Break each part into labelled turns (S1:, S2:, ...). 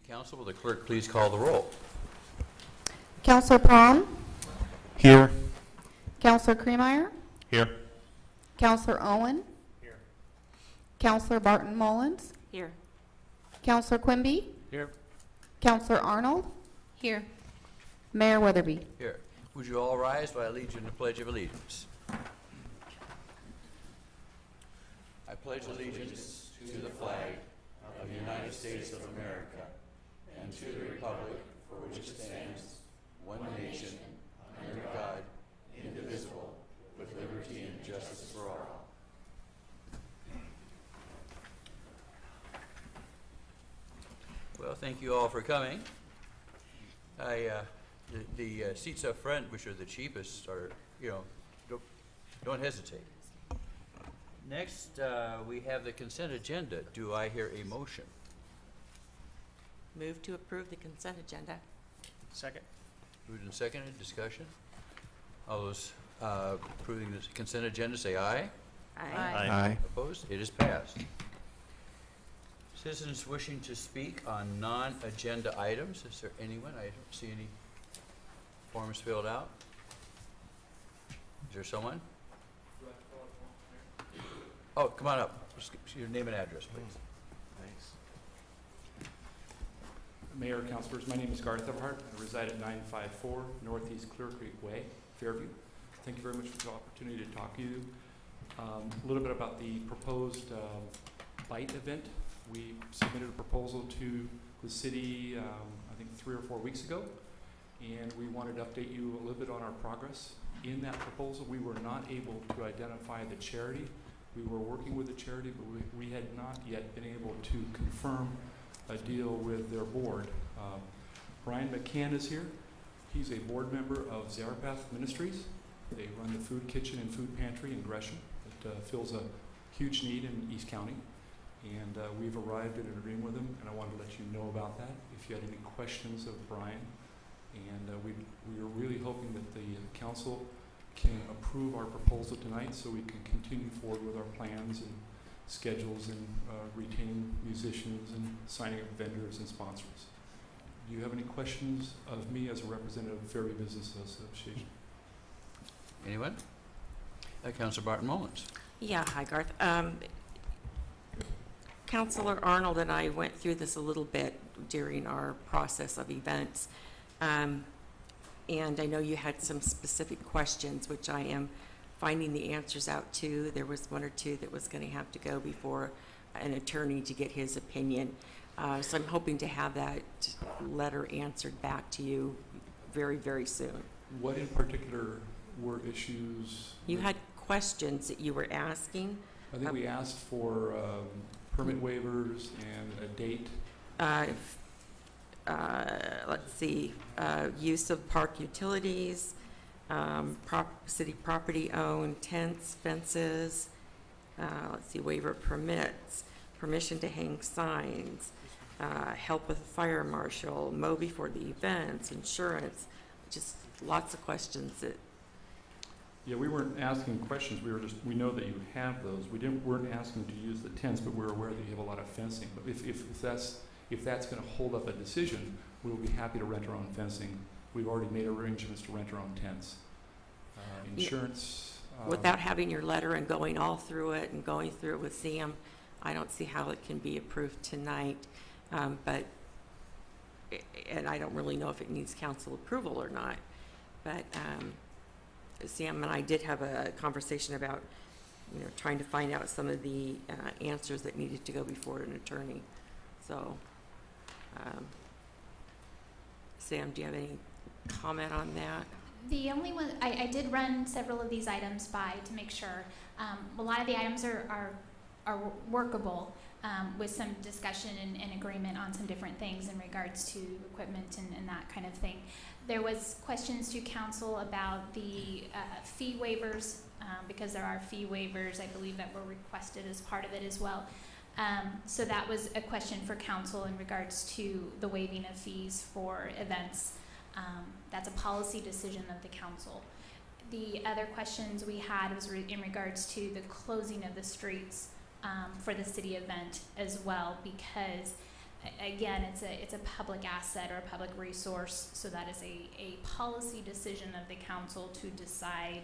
S1: Council, will the clerk please call the roll?
S2: Councilor Prom?
S3: Here.
S2: Councilor Cremeyer?
S3: Here.
S2: Councilor Owen?
S3: Here.
S2: Councilor Barton Mullins?
S4: Here.
S2: Councilor Quimby?
S3: Here.
S2: Councilor Arnold?
S4: Here.
S2: Mayor Weatherby?
S1: Here. Would you all rise while I lead you in the Pledge of Allegiance? I pledge allegiance to the flag of the United States of America and to the republic for which it stands, one nation, under God, indivisible, with liberty and justice for all. Well, thank you all for coming. The seats up front, which are the cheapest, are, don't hesitate. Next, we have the consent agenda. Do I hear a motion?
S4: Move to approve the consent agenda.
S3: Second.
S1: Moved and seconded. Discussion. All those approving the consent agenda say aye.
S4: Aye.
S3: Aye.
S1: Opposed? It is passed. Citizens wishing to speak on non-agenda items. Is there anyone? I don't see any forms filled out. Is there someone? Oh, come on up. Just your name and address, please.
S5: Thanks. Mayor, councilors, my name is Garth Everhart. I reside at 954 Northeast Clear Creek Way, Fairview. Thank you very much for the opportunity to talk to you. A little bit about the proposed BITE event. We submitted a proposal to the city, I think 3 or 4 weeks ago, and we wanted to update you a little bit on our progress. In that proposal, we were not able to identify the charity. We were working with the charity, but we had not yet been able to confirm a deal with their board. Brian McCann is here. He's a board member of Zarephath Ministries. They run the food kitchen and food pantry in Gresham. It fills a huge need in East County. And we've arrived at an agreement with them, and I wanted to let you know about that if you had any questions of Brian. And we are really hoping that the council can approve our proposal tonight so we can continue forward with our plans and schedules and retain musicians and signing up vendors and sponsors. Do you have any questions of me as a representative of Fairview Business Association?
S1: Anyone? Councilor Barton Mullins.
S4: Yeah, hi Garth. Councilor Arnold and I went through this a little bit during our process of events. And I know you had some specific questions, which I am finding the answers out to. There was 1 or 2 that was going to have to go before an attorney to get his opinion. So I'm hoping to have that letter answered back to you very, very soon.
S5: What in particular were issues?
S4: You had questions that you were asking.
S5: I think we asked for permit waivers and a date.
S4: Let's see, use of park utilities, city property owned, tents, fences, let's see, waiver of permits, permission to hang signs, help with the fire marshal, mow before the events, insurance, just lots of questions that.
S5: Yeah, we weren't asking questions. We know that you have those. Weren't asking to use the tents, but we're aware that you have a lot of fencing. But if that's going to hold up a decision, we will be happy to rent our own fencing. We've already made arrangements to rent our own tents. Insurance.
S4: Without having your letter and going all through it and going through it with Sam, I don't see how it can be approved tonight. And I don't really know if it needs council approval or not. But Sam and I did have a conversation about, trying to find out some of the answers that needed to go before an attorney. So, Sam, do you have any comment on that?
S6: The only one, I did run several of these items by to make sure. A lot of the items are workable with some discussion and agreement on some different things in regards to equipment and that kind of thing. There was questions to council about the fee waivers because there are fee waivers, I believe, that were requested as part of it as well. So that was a question for council in regards to the waiving of fees for events. That's a policy decision of the council. The other questions we had was in regards to the closing of the streets for the city event as well, because Again, it's a public asset or a public resource, so that is a policy decision of the council to decide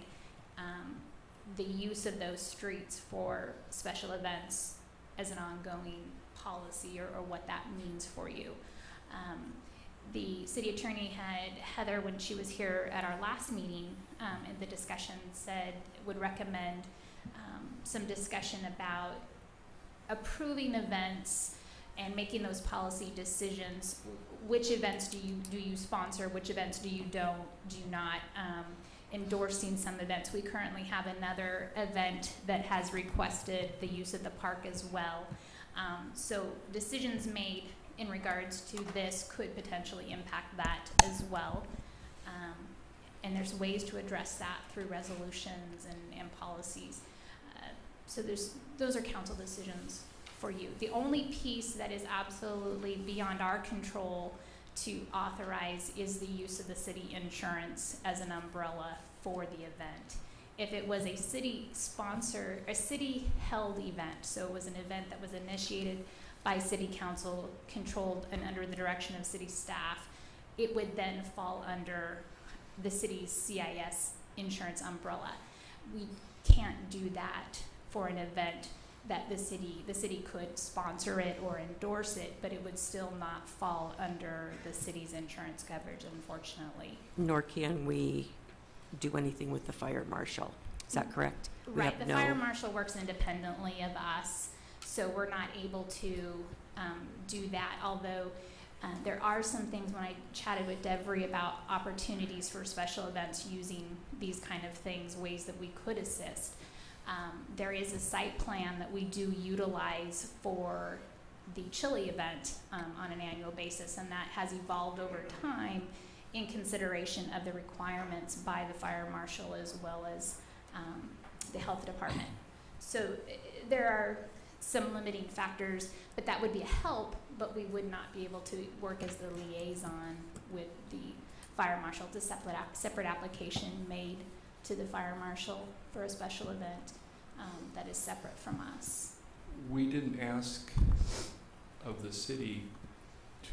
S6: the use of those streets for special events as an ongoing policy, or what that means for you. The city attorney had, Heather, when she was here at our last meeting, in the discussion, said would recommend some discussion about approving events and making those policy decisions. Which events do you sponsor? Which events do not? Endorsing some events. We currently have another event that has requested the use of the park as well. So decisions made in regards to this could potentially impact that as well. And there's ways to address that through resolutions and policies. So those are council decisions for you. The only piece that is absolutely beyond our control to authorize is the use of the city insurance as an umbrella for the event. If it was a city held event, so it was an event that was initiated by city council, controlled and under the direction of city staff, it would then fall under the city's CIS insurance umbrella. We can't do that for an event that the city could sponsor it or endorse it, but it would still not fall under the city's insurance coverage, unfortunately.
S4: Nor can we do anything with the fire marshal. Is that correct?
S6: Right. The fire marshal works independently of us, so we're not able to do that, although there are some things when I chatted with Devry about opportunities for special events using these kind of things, ways that we could assist. There is a site plan that we do utilize for the chili event on an annual basis, and that has evolved over time in consideration of the requirements by the fire marshal as well as the health department. So there are some limiting factors, but that would be a help, but we would not be able to work as the liaison with the fire marshal. It's a separate application made to the fire marshal for a special event that is separate from us.
S5: We didn't ask of the city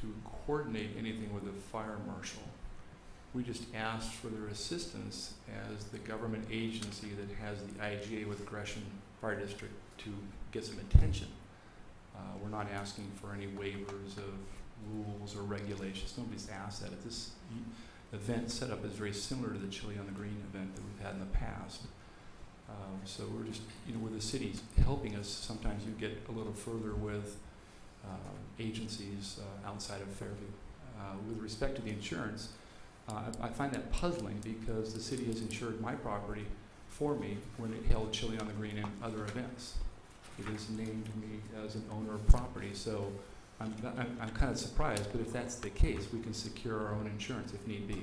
S5: to coordinate anything with the fire marshal. We just asked for their assistance as the government agency that has the IGA with Gresham Fire District to get some attention. We're not asking for any waivers of rules or regulations. Nobody's asked that. This event setup is very similar to the Chili on the Green event that we've had in the past. So we're just, with the city's helping us, sometimes you get a little further with agencies outside of Fairview. With respect to the insurance, I find that puzzling because the city has insured my property for me when it held Chili on the Green and other events. It has named me as an owner of property, so I'm kind of surprised, but if that's the case, we can secure our own insurance if need be.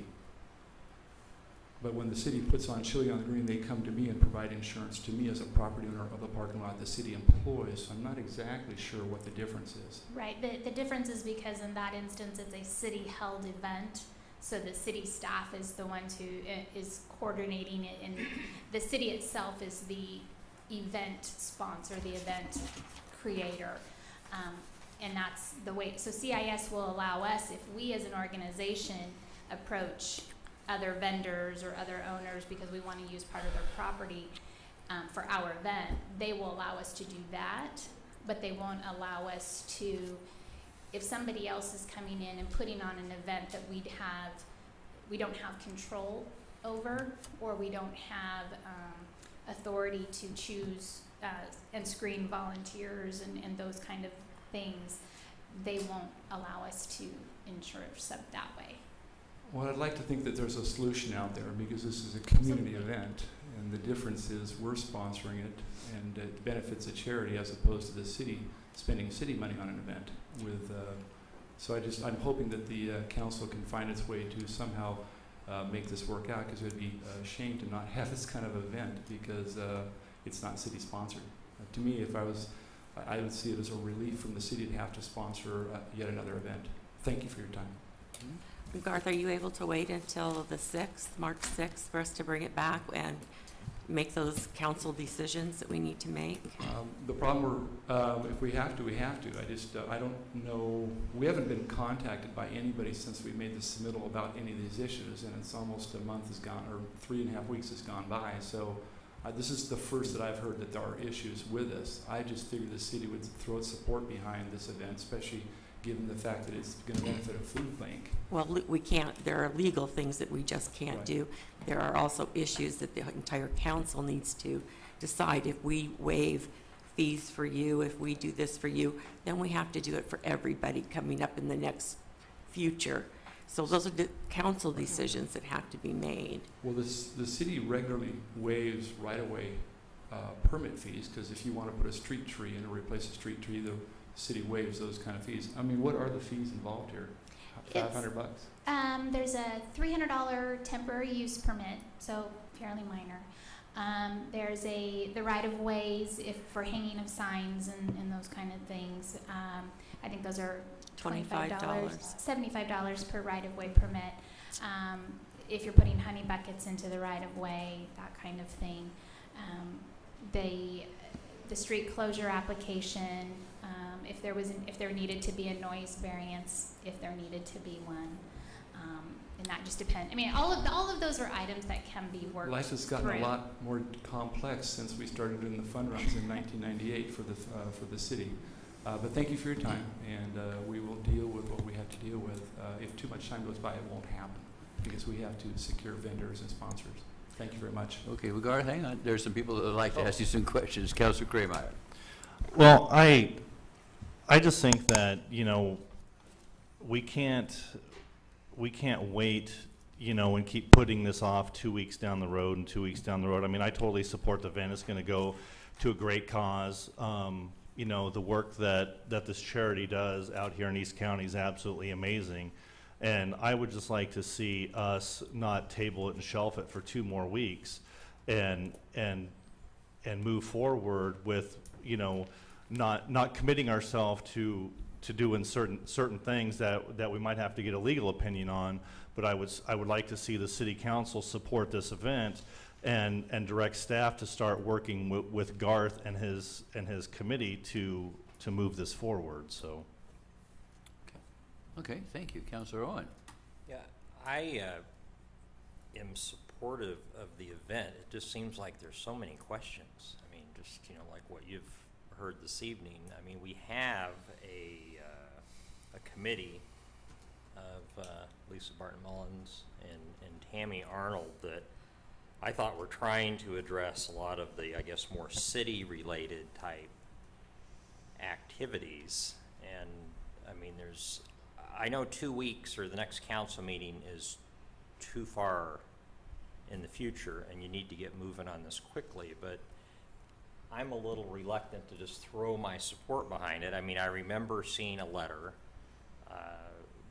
S5: But when the city puts on Chili on the Green, they come to me and provide insurance to me as a property owner of the parking lot the city employs, so I'm not exactly sure what the difference is.
S6: Right, the difference is because in that instance it's a city-held event, so the city staff is the one who is coordinating it, and the city itself is the event sponsor, the event creator. And that's the way, so CIS will allow us, if we as an organization approach other vendors or other owners because we want to use part of their property for our event, they will allow us to do that, but they won't allow us to, if somebody else is coming in and putting on an event that we don't have control over, or we don't have authority to choose and screen volunteers and those kind of things, they won't allow us to insure sub that way.
S5: Well, I'd like to think that there's a solution out there because this is a community event, and the difference is we're sponsoring it, and it benefits a charity as opposed to the city spending city money on an event. So I'm hoping that the council can find its way to somehow make this work out, because it would be a shame to not have this kind of event because it's not city sponsored. To me, I would see it as a relief from the city to have to sponsor yet another event. Thank you for your time.
S4: Garth, are you able to wait until the 6th, March 6th, for us to bring it back and make those council decisions that we need to make?
S5: The problem if we have to, we have to. I don't know, we haven't been contacted by anybody since we made the submittal about any of these issues, and it's almost a month has gone, or 3.5 weeks has gone by. So this is the first that I've heard that there are issues with this. I just figured the city would throw its support behind this event, especially given the fact that it's going to benefit a food bank.
S4: Well, we can't, there are legal things that we just can't
S5: Right.
S4: do. There are also issues that the entire council needs to decide. If we waive fees for you, if we do this for you, then we have to do it for everybody coming up in the next future. So those are the council decisions that have to be made.
S5: Well, the city regularly waives right-of-way permit fees, because if you want to put a street tree in or replace a street tree, the city waives those kind of fees. I mean, what are the fees involved here? $500?
S6: There's a $300 temporary use permit, so fairly minor. There's the right-of-ways if for hanging of signs and those kind of things. I think those are
S4: $25.
S6: $75 per right-of-way permit. If you're putting honey buckets into the right-of-way, that kind of thing. The street closure application, if there needed to be a noise variance, if there needed to be one, and that just depends. I mean, all of those are items that can be worked.
S5: Life has gotten
S6: through.
S5: a lot more complex since we started doing the fund runs in 1998 for the city. But thank you for your time, and we will deal with what we have to deal with. If too much time goes by, it won't happen, because we have to secure vendors and sponsors. Thank you very much.
S1: Okay, well, Garth, hang on. There's some people that would like to ask you some questions. Councilor Krameyer.
S3: Well, I just think that, you know, we can't wait, you know, and keep putting this off 2 weeks down the road and 2 weeks down the road. I mean, I totally support the event. It's going to go to a great cause. You know, the work that this charity does out here in East County is absolutely amazing. And I would just like to see us not table it and shelf it for 2 more weeks and move forward with, you know, not committing ourselves to doing certain things that we might have to get a legal opinion on. But I would like to see the city council support this event and direct staff to start working with Garth and his committee to move this forward. So.
S1: Okay, thank you. Councilor Owen.
S7: Yeah, I am supportive of the event. It just seems like there's so many questions. I mean, just, you know, like what you've heard this evening. I mean, we have a committee of Lisa Barton Mullins and Tammy Arnold that I thought were trying to address a lot of the, I guess, more city-related type activities. And, I mean, I know 2 weeks or the next council meeting is too far in the future, and you need to get moving on this quickly, but I'm a little reluctant to just throw my support behind it. I mean, I remember seeing a letter,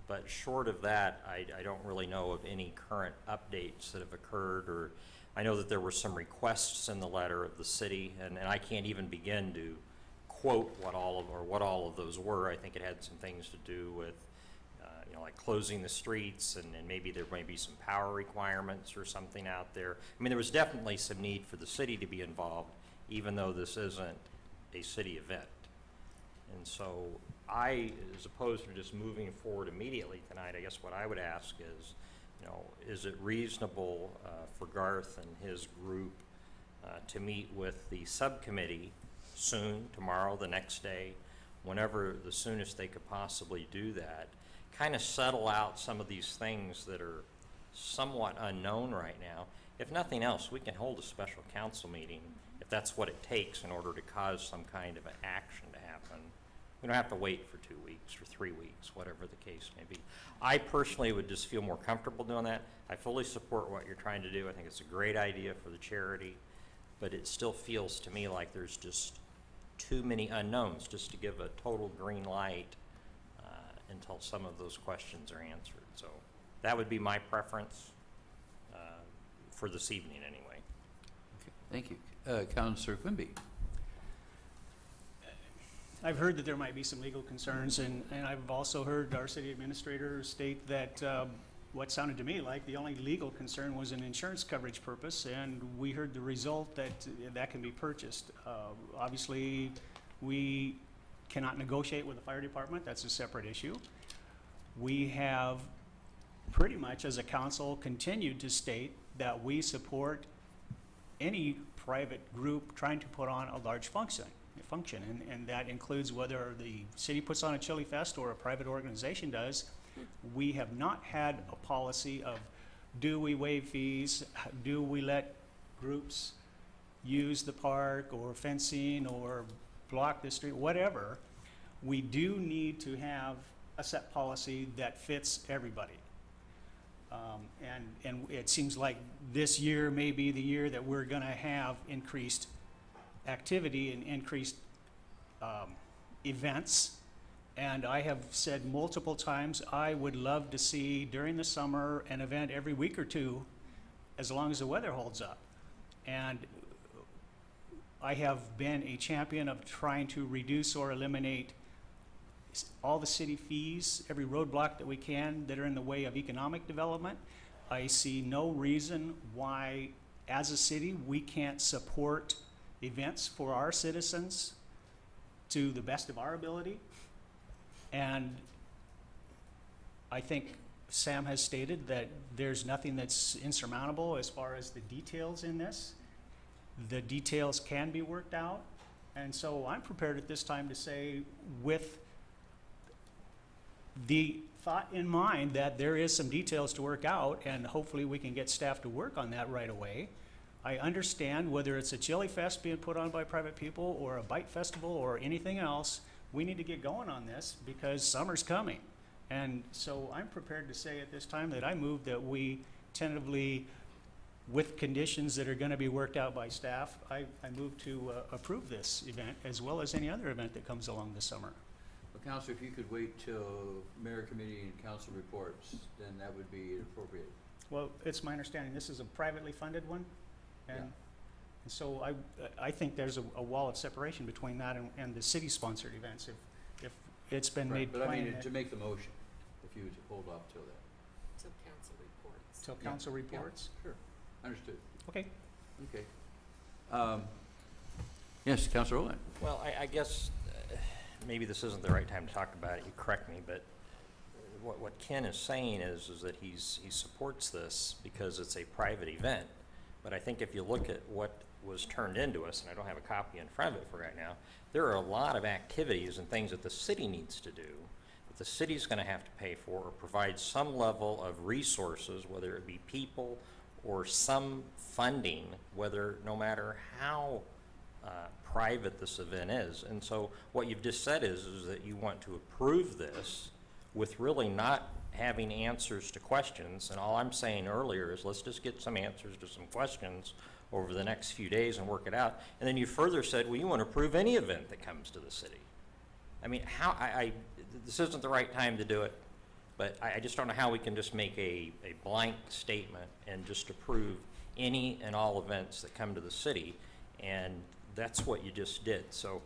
S7: but short of that, I don't really know of any current updates that have occurred, or I know that there were some requests in the letter of the city, and I can't even begin to quote what all of those were. I think it had some things to do with you know, like closing the streets, and maybe there may be some power requirements or something out there. I mean, there was definitely some need for the city to be involved, even though this isn't a city event. And so as opposed to just moving forward immediately tonight, I guess what I would ask is, you know, is it reasonable for Garth and his group to meet with the subcommittee soon, tomorrow, the next day, whenever the soonest they could possibly do that, kind of settle out some of these things that are somewhat unknown right now. If nothing else, we can hold a special council meeting if that's what it takes in order to cause some kind of an action to happen. We don't have to wait for 2 weeks or 3 weeks, whatever the case may be. I personally would just feel more comfortable doing that. I fully support what you're trying to do. I think it's a great idea for the charity, but it still feels to me like there's just too many unknowns just to give a total green light until some of those questions are answered. So that would be my preference for this evening anyway.
S1: Okay, thank you. Councilor Quimby.
S8: I've heard that there might be some legal concerns, and I've also heard our city administrator state that what sounded to me like the only legal concern was an insurance coverage purpose, and we heard the result that that can be purchased. Obviously, we cannot negotiate with the fire department. That's a separate issue. We have pretty much, as a council, continued to state that we support any private group trying to put on a large function, and that includes whether the city puts on a chili fest or a private organization does. We have not had a policy of, do we waive fees, do we let groups use the park or fencing or block the street, whatever. We do need to have a set policy that fits everybody. And it seems like this year may be the year that we're gonna have increased activity and increased events. And I have said multiple times, I would love to see during the summer an event every week or two, as long as the weather holds up. And I have been a champion of trying to reduce or eliminate all the city fees, every roadblock that we can that are in the way of economic development. I see no reason why, as a city, we can't support events for our citizens to the best of our ability. And I think Sam has stated that there's nothing that's insurmountable as far as the details in this. The details can be worked out. And so I'm prepared at this time to say, with the thought in mind that there is some details to work out, and hopefully we can get staff to work on that right away. I understand whether it's a chili fest being put on by private people or a bite festival or anything else, we need to get going on this because summer's coming. And so I'm prepared to say at this time that I move that we tentatively, with conditions that are going to be worked out by staff, I move to approve this event as well as any other event that comes along this summer.
S1: Well, Councilor, if you could wait till mayor committee and council reports, then that would be appropriate.
S8: Well, it's my understanding this is a privately funded one, and,
S1: Yeah.
S8: and so I think there's a wall of separation between that and the city-sponsored events. If it's been
S1: Right,
S8: made
S1: but I
S8: plain
S1: mean,
S8: that-
S1: to make the motion, if you would hold off till then.
S4: Till council reports.
S8: till
S1: Yeah,
S8: council
S1: yeah,
S8: reports.
S1: Sure, understood.
S8: Okay.
S1: Okay. Yes, Councilor Owen.
S7: Well, I guess maybe this isn't the right time to talk about it, you correct me, but what Ken is saying is that he supports this because it's a private event. But I think if you look at what was turned into us, and I don't have a copy in front of it for right now, there are a lot of activities and things that the city needs to do, that the city's gonna have to pay for or provide some level of resources, whether it be people or some funding, whether, no matter how private this event is. And so what you've just said is that you want to approve this with really not having answers to questions. And all I'm saying earlier is let's just get some answers to some questions over the next few days and work it out. And then you further said, well, you want to approve any event that comes to the city. I mean, how, this isn't the right time to do it, but I just don't know how we can just make a blank statement and just approve any and all events that come to the city. And that's what you just did. So,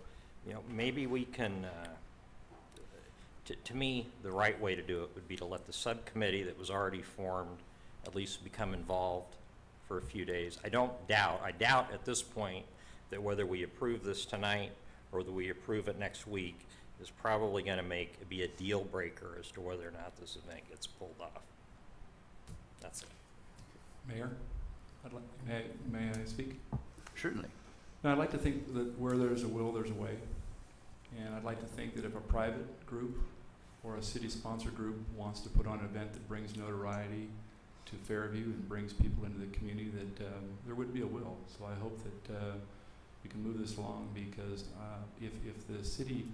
S7: you know, maybe we can, to me, the right way to do it would be to let the subcommittee that was already formed at least become involved for a few days. I doubt at this point that whether we approve this tonight or that we approve it next week is probably going to be a deal breaker as to whether or not this event gets pulled off. That's it.
S5: Mayor, may I speak?
S1: Certainly.
S5: Now, I'd like to think that where there's a will, there's a way. And I'd like to think that if a private group or a city-sponsored group wants to put on an event that brings notoriety to Fairview and brings people into the community, that there would be a will. So I hope that we can move this along, because if the city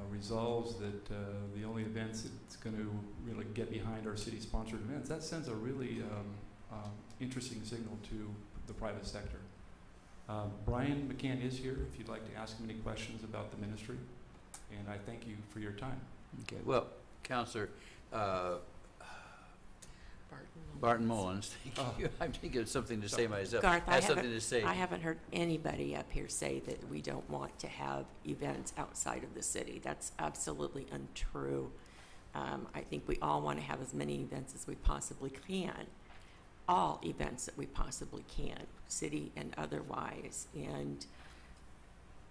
S5: resolves that the only events it's going to really get behind are city-sponsored events, that sends a really interesting signal to the private sector. Brian McCann is here if you'd like to ask him any questions about the ministry, and I thank you for your time.
S1: Okay, well, Councilor Barton Mullins, thank you. I'm thinking of something to say myself.
S4: Garth,
S1: I have something to say.
S4: I haven't heard anybody up here say that we don't want to have events outside of the city. That's absolutely untrue. I think we all want to have as many events as we possibly can, all events that we possibly can, city and otherwise. And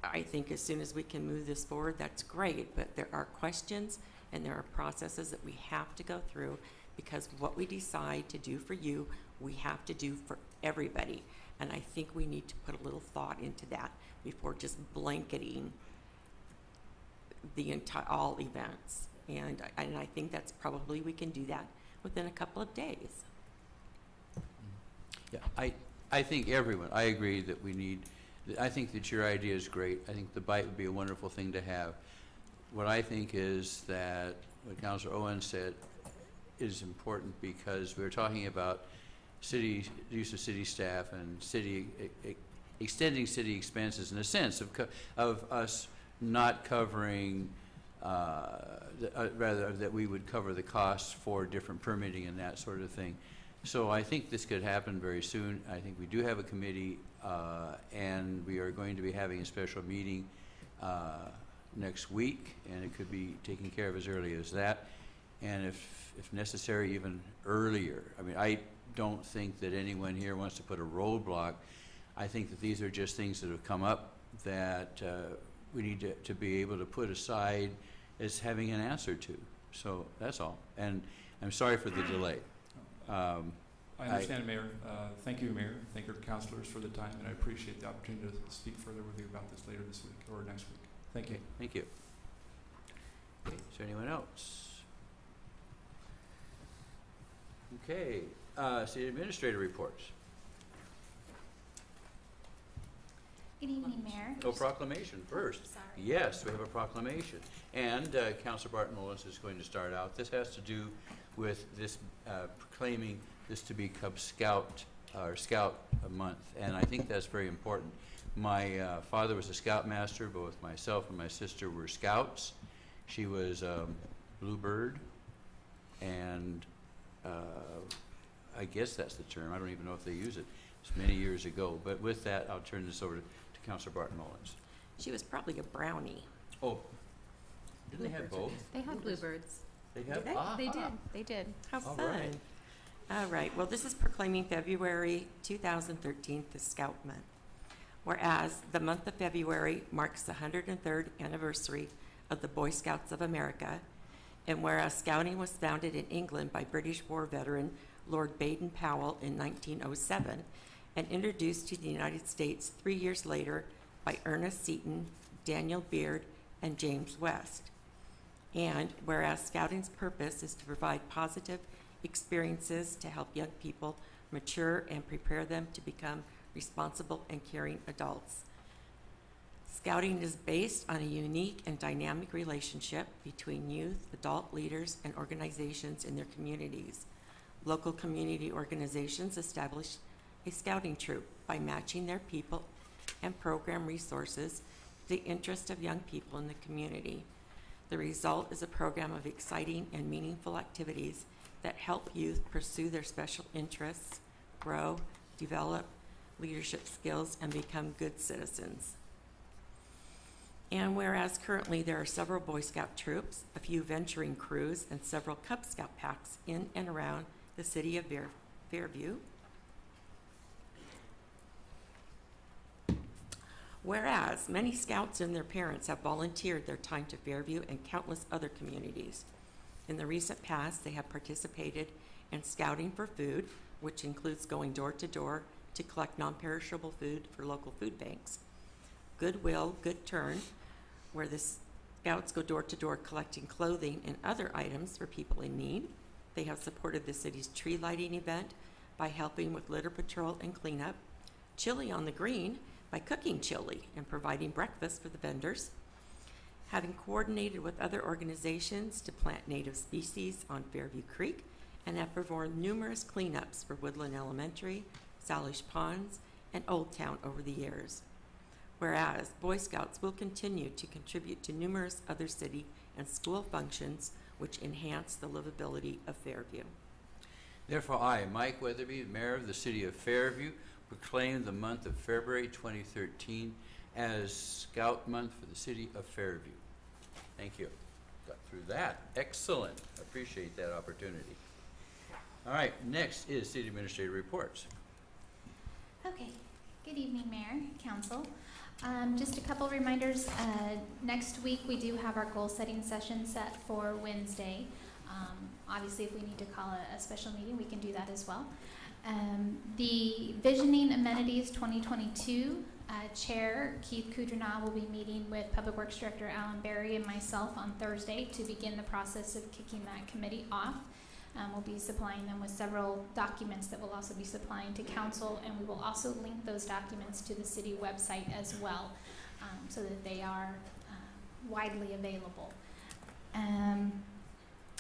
S4: I think as soon as we can move this forward, that's great, but there are questions and there are processes that we have to go through, because what we decide to do for you, we have to do for everybody. And I think we need to put a little thought into that before just blanketing the entire, all events. And I think that's probably, we can do that within a couple of days.
S1: Yeah, I think everyone, I agree that we need, I think that your idea is great. I think the bite would be a wonderful thing to have. What I think is that what Councilor Owen said is important, because we're talking about city, use of city staff and city, extending city expenses in a sense of us not covering, rather that we would cover the costs for different permitting and that sort of thing. So I think this could happen very soon. I think we do have a committee, and we are going to be having a special meeting next week, and it could be taken care of as early as that, and if necessary, even earlier. I mean, I don't think that anyone here wants to put a roadblock. I think that these are just things that have come up that we need to be able to put aside as having an answer to. So that's all. And I'm sorry for the delay.
S5: I understand, Mayor. Thank you, Mayor. Thank your councilors for the time, and I appreciate the opportunity to speak further with you about this later this week or next week. Thank you.
S1: Okay, thank you. Okay, is there anyone else? Okay, city administrator reports.
S6: Good evening, Mayor.
S1: Oh, proclamation first.
S6: Sorry.
S1: Yes, we have a proclamation. And Councilor Barton Mullins is going to start out. This has to do with this proclaiming this to be Cub Scout or Scout Month, and I think that's very important. My father was a scoutmaster. Both myself and my sister were scouts. She was Bluebird, and I guess that's the term. I don't even know if they use it. It's many years ago. But with that, I'll turn this over to Councilor Barton Mullins.
S4: She was probably a brownie.
S1: Oh, didn't they have both?
S2: They had bluebirds.
S1: They have?
S4: Did they?
S1: Ah,
S2: They did. They did.
S4: How
S1: All
S4: fun.
S1: right.
S4: All right, well, this is proclaiming February 2013 the Scout Month. Whereas the month of February marks the 103rd anniversary of the Boy Scouts of America, and whereas scouting was founded in England by British war veteran Lord Baden-Powell in 1907 and introduced to the United States 3 years later by Ernest Seton, Daniel Beard, and James West. And whereas scouting's purpose is to provide positive experiences to help young people mature and prepare them to become responsible and caring adults. Scouting is based on a unique and dynamic relationship between youth, adult leaders, and organizations in their communities. Local community organizations establish a scouting troop by matching their people and program resources to the interest of young people in the community. The result is a program of exciting and meaningful activities that help youth pursue their special interests, grow, develop leadership skills, and become good citizens. And whereas currently there are several Boy Scout troops, a few venturing crews, and several Cub Scout packs in and around the city of Fairview. Whereas many scouts and their parents have volunteered their time to Fairview and countless other communities. In the recent past, they have participated in scouting for food, which includes going door to door to collect non-perishable food for local food banks. Goodwill, Good Turn, where the scouts go door to door collecting clothing and other items for people in need. They have supported the city's tree lighting event by helping with litter patrol and cleanup. Chili on the Green by cooking chili and providing breakfast for the vendors. Having coordinated with other organizations to plant native species on Fairview Creek, and have performed numerous cleanups for Woodland Elementary, Salish Ponds, and Old Town over the years. Whereas Boy Scouts will continue to contribute to numerous other city and school functions which enhance the livability of Fairview.
S1: Therefore, I, Mike Weatherby, Mayor of the City of Fairview, proclaim the month of February 2013 as Scout Month for the City of Fairview. Thank you. Got through that. Excellent. Appreciate that opportunity. All right, next is City Administrator reports.
S6: Okay, good evening, Mayor, Council. Just a couple reminders. Next week, we do have our goal-setting session set for Wednesday. Obviously, if we need to call a special meeting, we can do that as well. The Visioning Amenities 2022 Chair Keith Kudrina will be meeting with Public Works Director Alan Berry and myself on Thursday to begin the process of kicking that committee off. We'll be supplying them with several documents that we'll also be supplying to council, and we will also link those documents to the city website as well, so that they are widely available.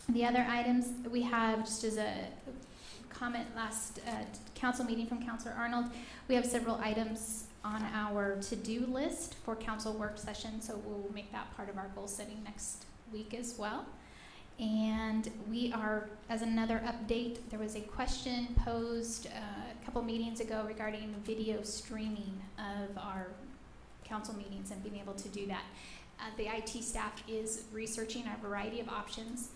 S6: The other items we have, just as a comment last council meeting from Councilor Arnold, we have several items on our to-do list for council work session, so we'll make that part of our goal setting next week as well. And we are, as another update, there was a question posed a couple meetings ago regarding video streaming of our council meetings and being able to do that. The IT staff is researching a variety of options.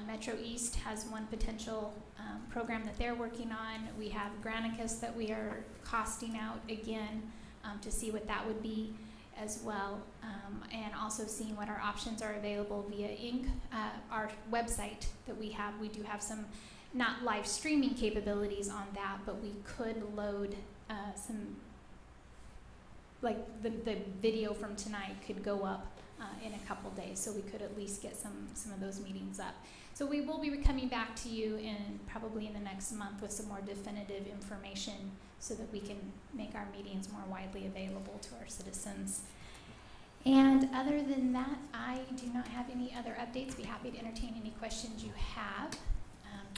S6: Metro East has one potential program that they're working on. We have Granicus that we are costing out again to see what that would be as well, and also seeing what our options are available via Inc. Our website that we have. We do have some not live streaming capabilities on that, but we could load some, like the video from tonight could go up in a couple days, so we could at least get some of those meetings up. So we will be coming back to you probably in the next month with some more definitive information so that we can make our meetings more widely available to our citizens. And other than that, I do not have any other updates. Be happy to entertain any questions you have.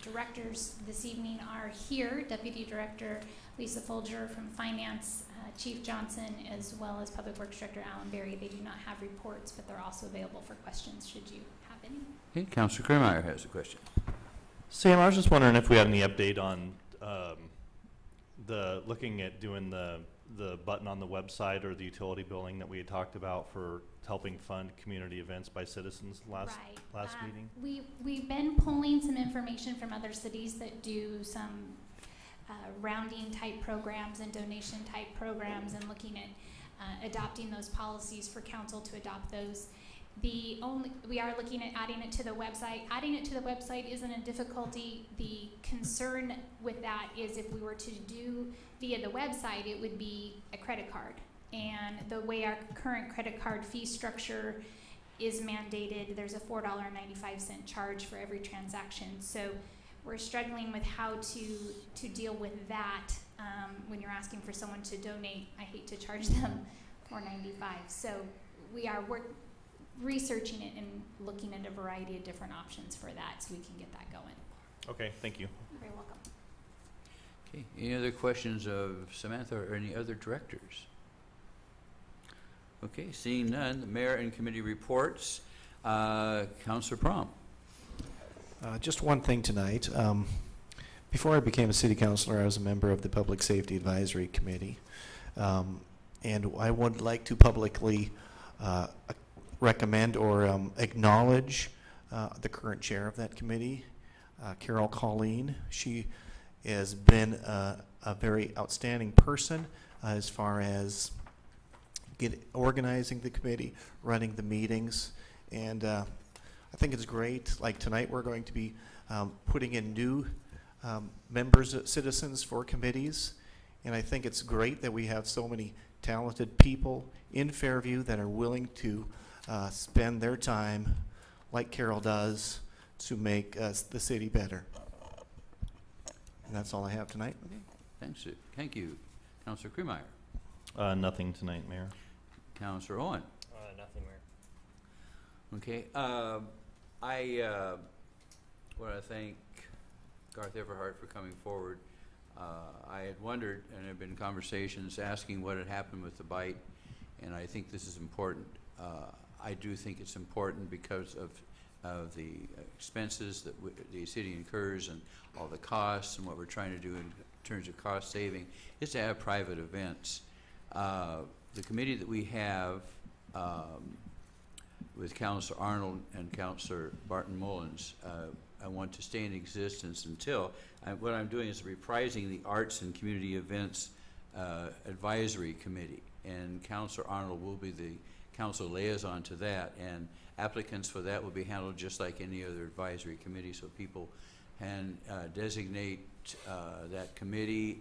S6: Directors this evening are here. Deputy Director Lisa Folger from Finance, Chief Johnson, as well as Public Works Director Alan Berry. They do not have reports, but they're also available for questions should you have any.
S1: Okay, Councilor Kremeyer has a question.
S3: Sam, I was just wondering if we had any update on looking at doing the button on the website or the utility billing that we had talked about for helping fund community events by citizens last meeting?
S6: We've been pulling some information from other cities that do some rounding type programs and donation type programs, and looking at adopting those policies for council to adopt those. We are looking at adding it to the website. Adding it to the website isn't a difficulty. The concern with that is if we were to do via the website, it would be a credit card. And the way our current credit card fee structure is mandated, there's a $4.95 charge for every transaction. So we're struggling with how to deal with that when you're asking for someone to donate. I hate to charge them $4.95. So we are researching it and looking at a variety of different options for that so we can get that going.
S3: Okay, thank you.
S6: You're very welcome.
S1: Okay, any other questions of Samantha or any other directors? Okay, seeing none, the mayor and committee reports. Councilor Prom.
S9: Just one thing tonight. Before I became a city councilor, I was a member of the Public Safety Advisory Committee. And I would like to publicly recommend or acknowledge the current chair of that committee, Carol Colleen. She has been a very outstanding person as far as organizing the committee, running the meetings, and I think it's great. Like tonight, we're going to be putting in new members, citizens for committees, and I think it's great that we have so many talented people in Fairview that are willing to spend their time, like Carol does, to make the city better. And that's all I have tonight.
S1: Okay, thanks. Thank you. Councilor Kremeyer.
S3: Nothing tonight, Mayor.
S1: Councilor Owen.
S7: Nothing, Mayor.
S1: Okay, I want to thank Garth Everhart for coming forward. I had wondered, and there have been conversations asking what had happened with the bite, and I think this is important. I do think it's important because of the expenses that the city incurs and all the costs, and what we're trying to do in terms of cost saving is to have private events. The committee that we have with Councilor Arnold and Councilor Barton Mullins, I want to stay in existence until, what I'm doing is reprising the Arts and Community Events Advisory Committee, and Councilor Arnold will be the council liaison to that, and applicants for that will be handled just like any other advisory committee, so people can designate that committee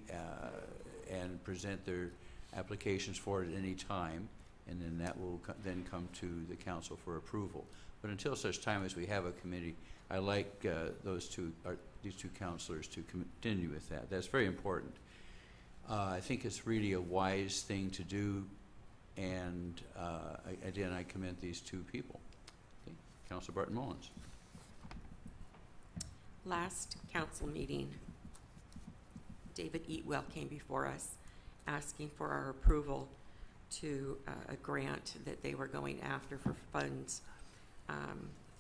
S1: and present their applications for it at any time, and then that will then come to the council for approval. But until such time as we have a committee, I like these two councilors to continue with that. That's very important. I think it's really a wise thing to do, and again, I commend these two people. Okay. Councilor Barton Mullins.
S4: Last council meeting, David Eatwell came before us asking for our approval to a grant that they were going after for funds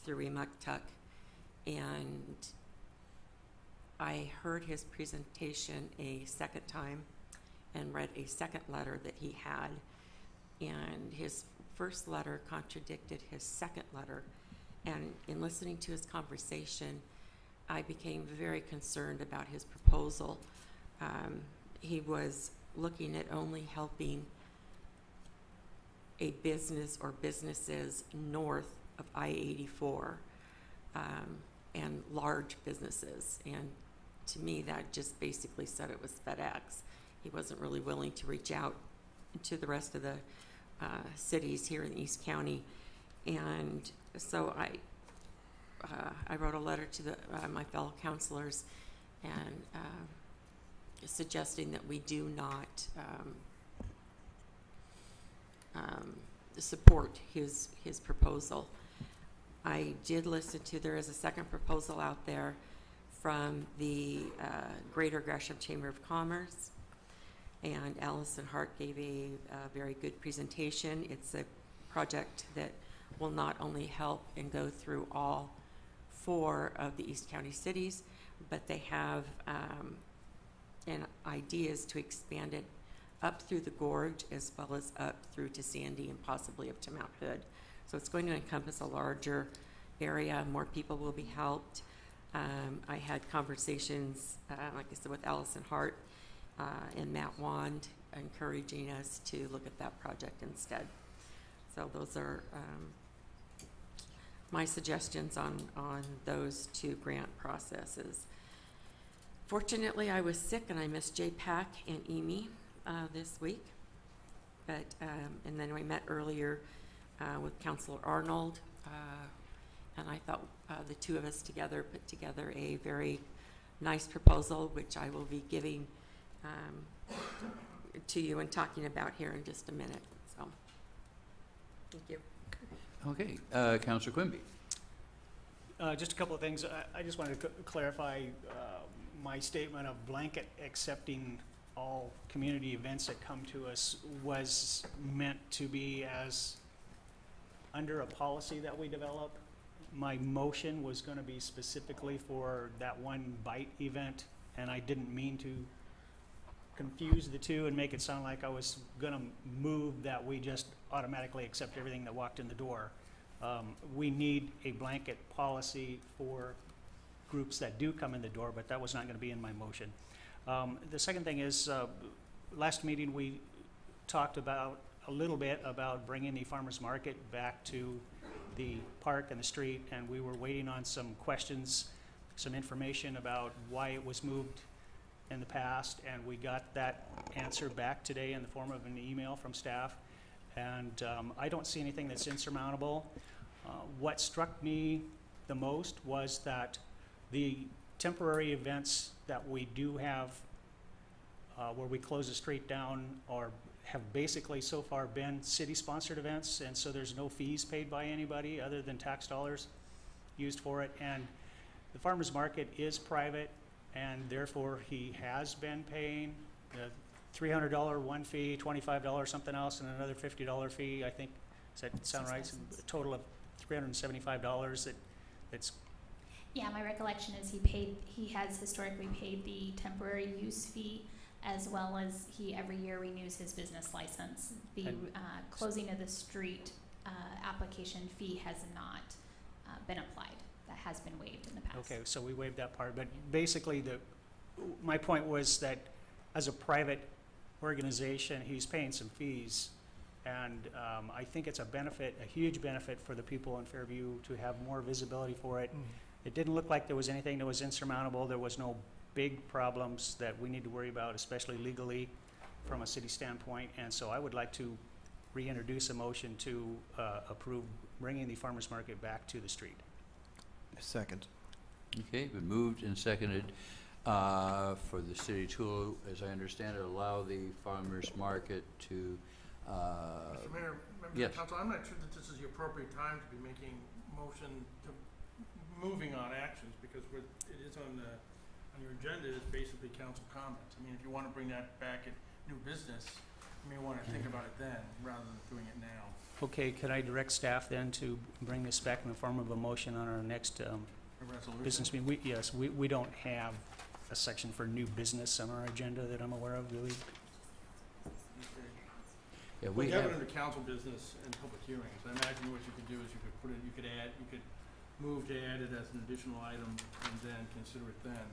S4: through Emuktuk. And I heard his presentation a second time and read a second letter that he had. And his first letter contradicted his second letter. And in listening to his conversation, I became very concerned about his proposal. He was looking at only helping a business or businesses north of I-84 and large businesses. And to me, that just basically said it was FedEx. He wasn't really willing to reach out to the rest of the cities here in East County. And so I wrote a letter to my fellow councilors and suggesting that we do not support his proposal. I did listen to, there is a second proposal out there from the Greater Gresham Chamber of Commerce, and Allison Hart gave a very good presentation. It's a project that will not only help and go through all 4 of the East County cities, but they have ideas to expand it up through the gorge as well as up through to Sandy and possibly up to Mount Hood. So it's going to encompass a larger area. More people will be helped. I had conversations, like I said, with Allison Hart and Matt Wand, encouraging us to look at that project instead. So those are my suggestions on those 2 grant processes. Fortunately, I was sick and I missed JPAC and EME this week. But, and then we met earlier with Councilor Arnold, and I thought the 2 of us together put together a very nice proposal, which I will be giving to you and talking about here in just a minute. So, thank you.
S1: Okay, Councilor Quimby.
S8: Just a couple of things. I just wanted to clarify my statement of blanket accepting all community events that come to us was meant to be as under a policy that we develop. My motion was going to be specifically for that one bite event, and I didn't mean to confuse the 2 and make it sound like I was going to move that we just automatically accept everything that walked in the door. We need a blanket policy for groups that do come in the door, but that was not going to be in my motion. The second thing is, last meeting we talked about a little bit about bringing the farmers market back to the park and the street, and we were waiting on some questions, some information about why it was moved in the past, and we got that answer back today in the form of an email from staff, and I don't see anything that's insurmountable. What struck me the most was that the temporary events that we do have where we close the street down or have basically so far been city-sponsored events, and so there's no fees paid by anybody other than tax dollars used for it. And the farmer's market is private, and therefore he has been paying the $300 one fee, $25 something else, and another $50 fee, I think. Does that sound right? So a total of $375 that's...
S6: Yeah, my recollection is he has historically paid the temporary use fee, as well as he every year renews his business license. The closing of the street application fee has not been applied. That has been waived in the past.
S8: Okay, so we waived that part, but basically my point was that as a private organization, he's paying some fees, and I think it's a benefit, a huge benefit for the people in Fairview to have more visibility for it. It didn't look like there was anything that was insurmountable. There was no big problems that we need to worry about, especially legally from a city standpoint, and so I would like to reintroduce a motion to approve bringing the farmers market back to the street.
S9: Second.
S1: Okay, been moved and seconded for the city to, as I understand it, allow the farmers market to.
S10: Mr. Mayor, members
S1: yes.
S10: of council, I'm not sure that this is the appropriate time to be making motion to moving on actions, because it is on your agenda is basically council comments. I mean, if you want to bring that back at new business, you may want to think about it then rather than doing it now.
S8: Okay, could I direct staff then to bring this back in the form of a motion on our next
S10: A resolution.
S8: business meeting? Yes, we don't have a section for new business on our agenda that I'm aware of, do we?
S10: Okay.
S1: Yeah,
S10: We
S1: we
S10: have
S1: have.
S10: it under council business and public hearings. I imagine what you could do is you could put it, you could move to add it as an additional item and then consider it then.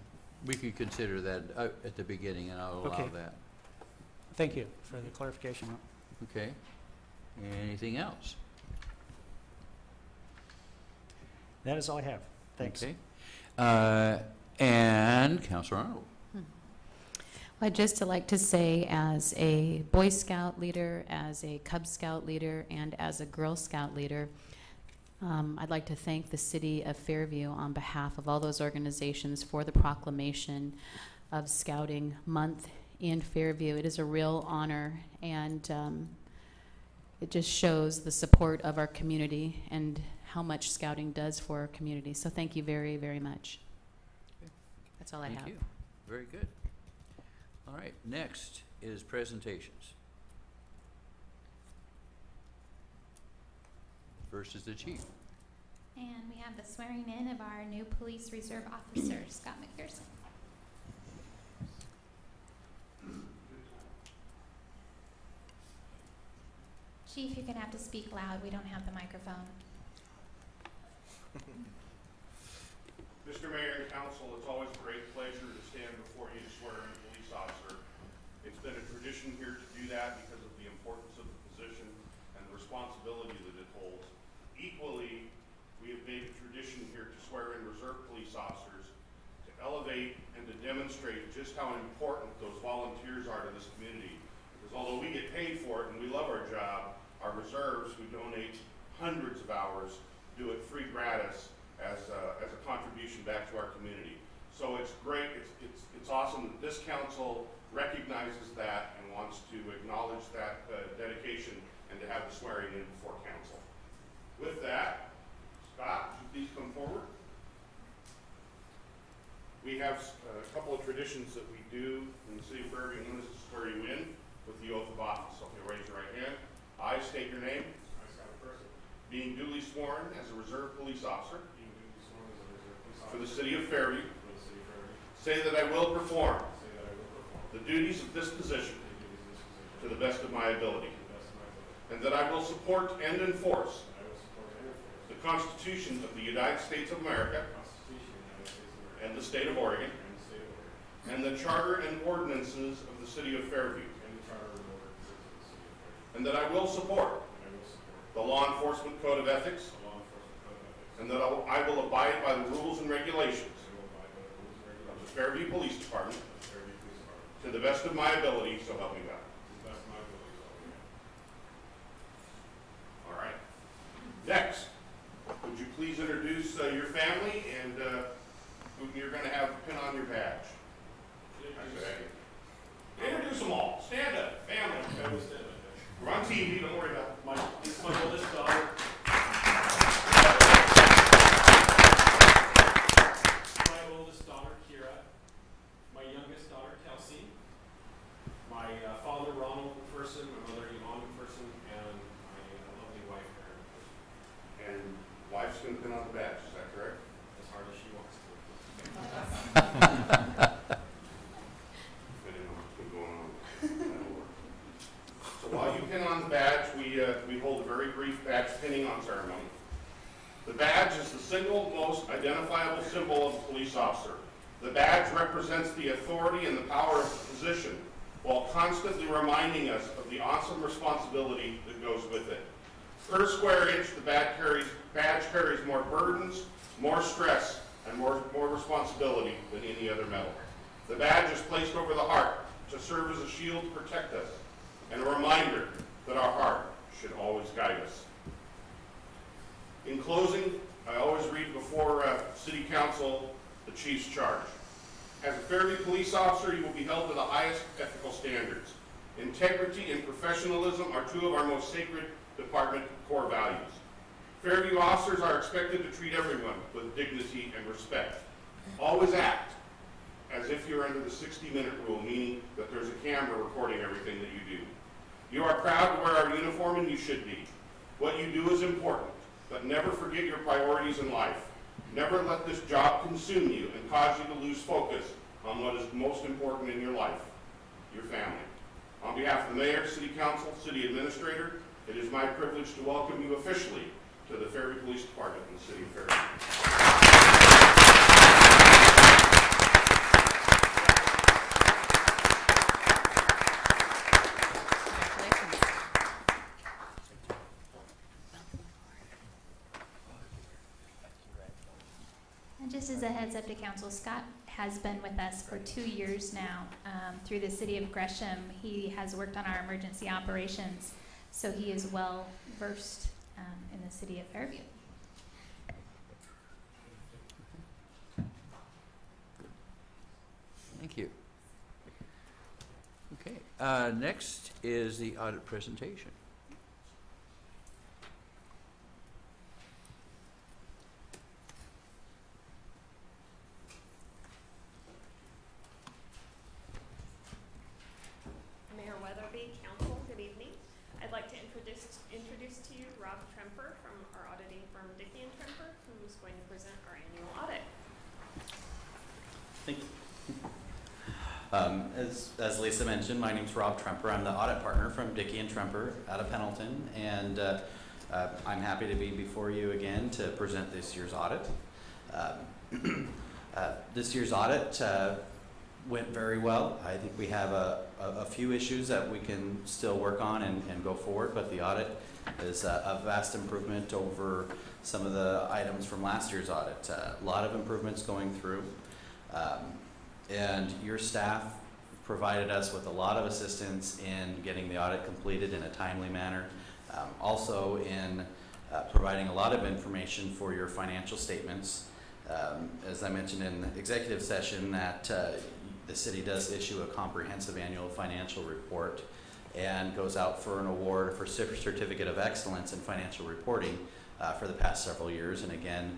S1: We could consider that at the beginning, and I'll allow
S8: Okay.
S1: that.
S8: Thank you for the clarification.
S1: Okay. Anything else?
S8: That is all I have. Thanks.
S1: Okay. And Councilor Arnold.
S11: I'd just like to say, as a Boy Scout leader, as a Cub Scout leader, and as a Girl Scout leader, I'd like to thank the city of Fairview on behalf of all those organizations for the proclamation of Scouting Month in Fairview. It is a real honor, and it just shows the support of our community and how much Scouting does for our community. So thank you very, very much.
S1: Okay.
S11: That's all I have.
S1: Thank you. Very good. All right, next is presentations. First is the chief.
S6: And we have the swearing in of our new police reserve officer, Scott McPherson. Chief, you're going to have to speak loud. We don't have the microphone.
S12: Mr. Mayor and Council, it's always a great pleasure to stand before you to swear in a police officer. It's been a tradition here to do that because of the importance of the position and the responsibility that it holds. Equally, we have made a tradition here to swear in reserve police officers to elevate and to demonstrate just how important those volunteers are to this community. Because although we get paid for it and we love our job, our reserves who donate hundreds of hours do it free gratis as a contribution back to our community. So it's great, it's awesome that this council recognizes that and wants to acknowledge that dedication and to have the swearing in before council. With that, Scott, would you please come forward? We have a couple of traditions that we do in the city of Fairview. One is to swear you in with the oath of office. So if you raise your right hand, I state your name.
S13: I, Scott McPherson.
S12: Being duly sworn as a reserve police officer.
S13: Being duly sworn as a reserve police officer.
S12: For the city of Fairview.
S13: For the city of Fairview.
S12: Say that I will perform.
S13: Say that I will perform.
S12: The duties of this position.
S13: The duties of this position.
S12: To the best of my ability.
S13: To the best of my ability.
S12: And that I will support and enforce.
S13: And I will support and enforce.
S12: The Constitution of the United States of America.
S13: The Constitution of the United States of America.
S12: And the state of Oregon.
S13: And the state of Oregon.
S12: And the charter and ordinances of the city of Fairview.
S13: And the charter and ordinances of the city of Fairview.
S12: And that I will support.
S13: And I will support.
S12: The law enforcement code of ethics.
S13: The law enforcement code of ethics.
S12: And that I will abide by the rules and regulations.
S13: And I will abide by the rules and
S12: Of the
S13: regulations.
S12: Fairview Police Department.
S13: Of the Fairview Police Department.
S12: To the best of my ability, so help me God.
S13: To the best of my ability, so help me God.
S12: All right. Next, would you please introduce your family and who you're going to have pin on your badge? Introduce them all. Stand up. Family.
S13: I will stand like that.
S12: We're on TV. Don't worry about it.
S13: This is my oldest daughter. My oldest daughter, Kira. My youngest daughter, Kelsey. My father, Ronald McPherson. My mother, Yvonne McPherson. And my lovely wife, Erin McPherson.
S12: And wife's going to pin on the badge. Is that correct?
S13: As hard as she wants to.
S12: I didn't know what's been going on. That'll work. So while you pin on the badge, we hold a very brief badge pinning identifiable symbol of a police officer. The badge represents the authority and the power of the position, while constantly reminding us of the awesome responsibility that goes with it. Per square inch, the badge carries more burdens, more stress, and more responsibility than any other medal. The badge is placed over the heart to serve as a shield to protect us, and a reminder that our heart should always guide us. In closing, I always read before City Council the Chief's charge. As a Fairview police officer, you will be held to the highest ethical standards. Integrity and professionalism are two of our most sacred department core values. Fairview officers are expected to treat everyone with dignity and respect. Always act as if you're under the 60-minute rule, meaning that there's a camera recording everything that you do. You are proud to wear our uniform, and you should be. What you do is important, but never forget your priorities in life. Never let this job consume you and cause you to lose focus on what is most important in your life, your family. On behalf of the Mayor, City Council, City Administrator, it is my privilege to welcome you officially to the Fairview Police Department in the City of Fairview.
S6: And just as a heads up to council, Scott has been with us for 2 years now through the city of Gresham. He has worked on our emergency operations, so he is well versed in the city of Fairview.
S1: Thank you. Okay, next is the audit presentation.
S14: Mayor Weatherby, Council, good evening. I'd like to introduce to you Rob Tremper from our auditing firm Dickey & Tremper, who's going to present our annual audit.
S15: Thank you. As Lisa mentioned, my name's Rob Tremper. I'm the audit partner from Dickey & Tremper out of Pendleton, and I'm happy to be before you again to present this year's audit. This year's audit went very well. I think we have a few issues that we can still work on and go forward, but the audit is a vast improvement over some of the items from last year's audit. A lot of improvements going through. And your staff provided us with a lot of assistance in getting the audit completed in a timely manner. Also in providing a lot of information for your financial statements. As I mentioned in the executive session, that the city does issue a comprehensive annual financial report and goes out for an award for Certificate of Excellence in Financial Reporting for the past several years, and again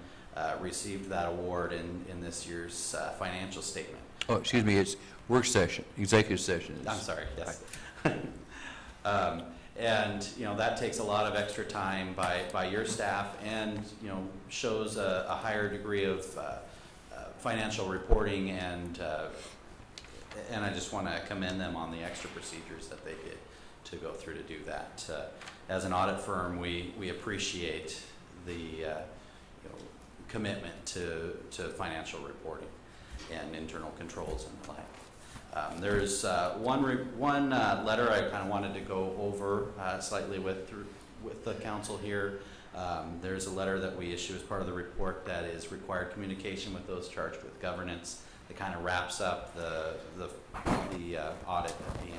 S15: received that award in this year's financial statement.
S1: Oh, excuse me, it's work session, executive session.
S15: I'm sorry, yes. And you know, that takes a lot of extra time by your staff, and you know, shows a higher degree of financial reporting, and I just want to commend them on the extra procedures that they did to go through to do that. As an audit firm, we appreciate the commitment to financial reporting and internal controls and the like. There's one letter I kind of wanted to go over slightly with the council here. There's a letter that we issue as part of the report that is required communication with those charged with governance. It kind of wraps up the audit at the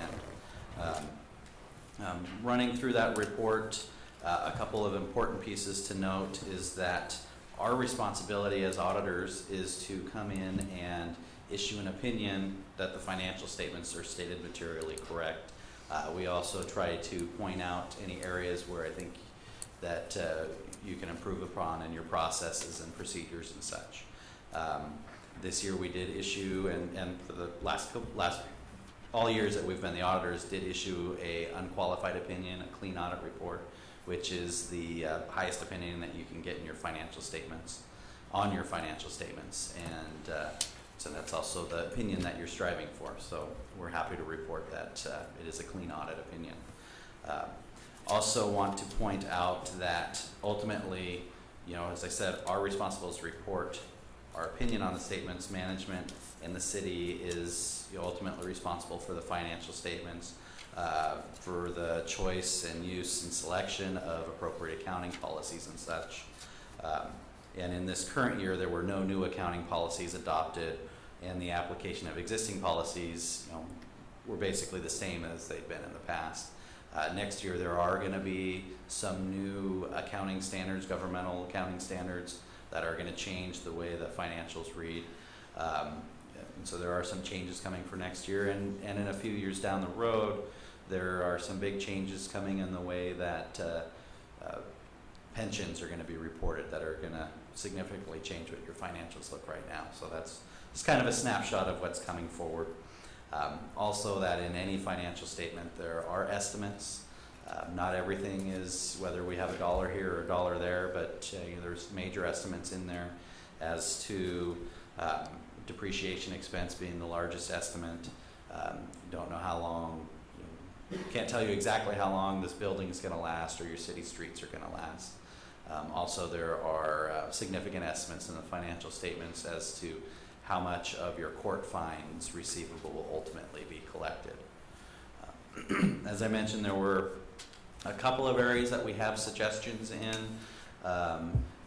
S15: end. Running through that report, a couple of important pieces to note is that our responsibility as auditors is to come in and issue an opinion that the financial statements are stated materially correct. We also try to point out any areas where I think that you can improve upon in your processes and procedures and such. This year we did issue, and for the last all years that we've been the auditors, did issue a unqualified opinion, a clean audit report, which is the highest opinion that you can get in your financial statements, on your financial statements. And so that's also the opinion that you're striving for. So we're happy to report that it is a clean audit opinion. Also want to point out that ultimately as I said, are responsible to report our opinion on the statements. Management in the city is ultimately responsible for the financial statements, for the choice and use and selection of appropriate accounting policies and such. And in this current year, there were no new accounting policies adopted, and the application of existing policies, were basically the same as they've been in the past. Next year, there are going to be some new accounting standards, governmental accounting standards, that are going to change the way that financials read. And so there are some changes coming for next year, and in a few years down the road, there are some big changes coming in the way that pensions are going to be reported that are going to significantly change what your financials look right now. So that's just kind of a snapshot of what's coming forward. Also, that in any financial statement there are estimates. Not everything is whether we have a dollar here or a dollar there, but there's major estimates in there as to depreciation expense being the largest estimate. Don't know how long, can't tell you exactly how long this building is going to last or your city streets are going to last. Also, there are significant estimates in the financial statements as to how much of your court fines receivable will ultimately be collected. As I mentioned, there were a couple of areas that we have suggestions in.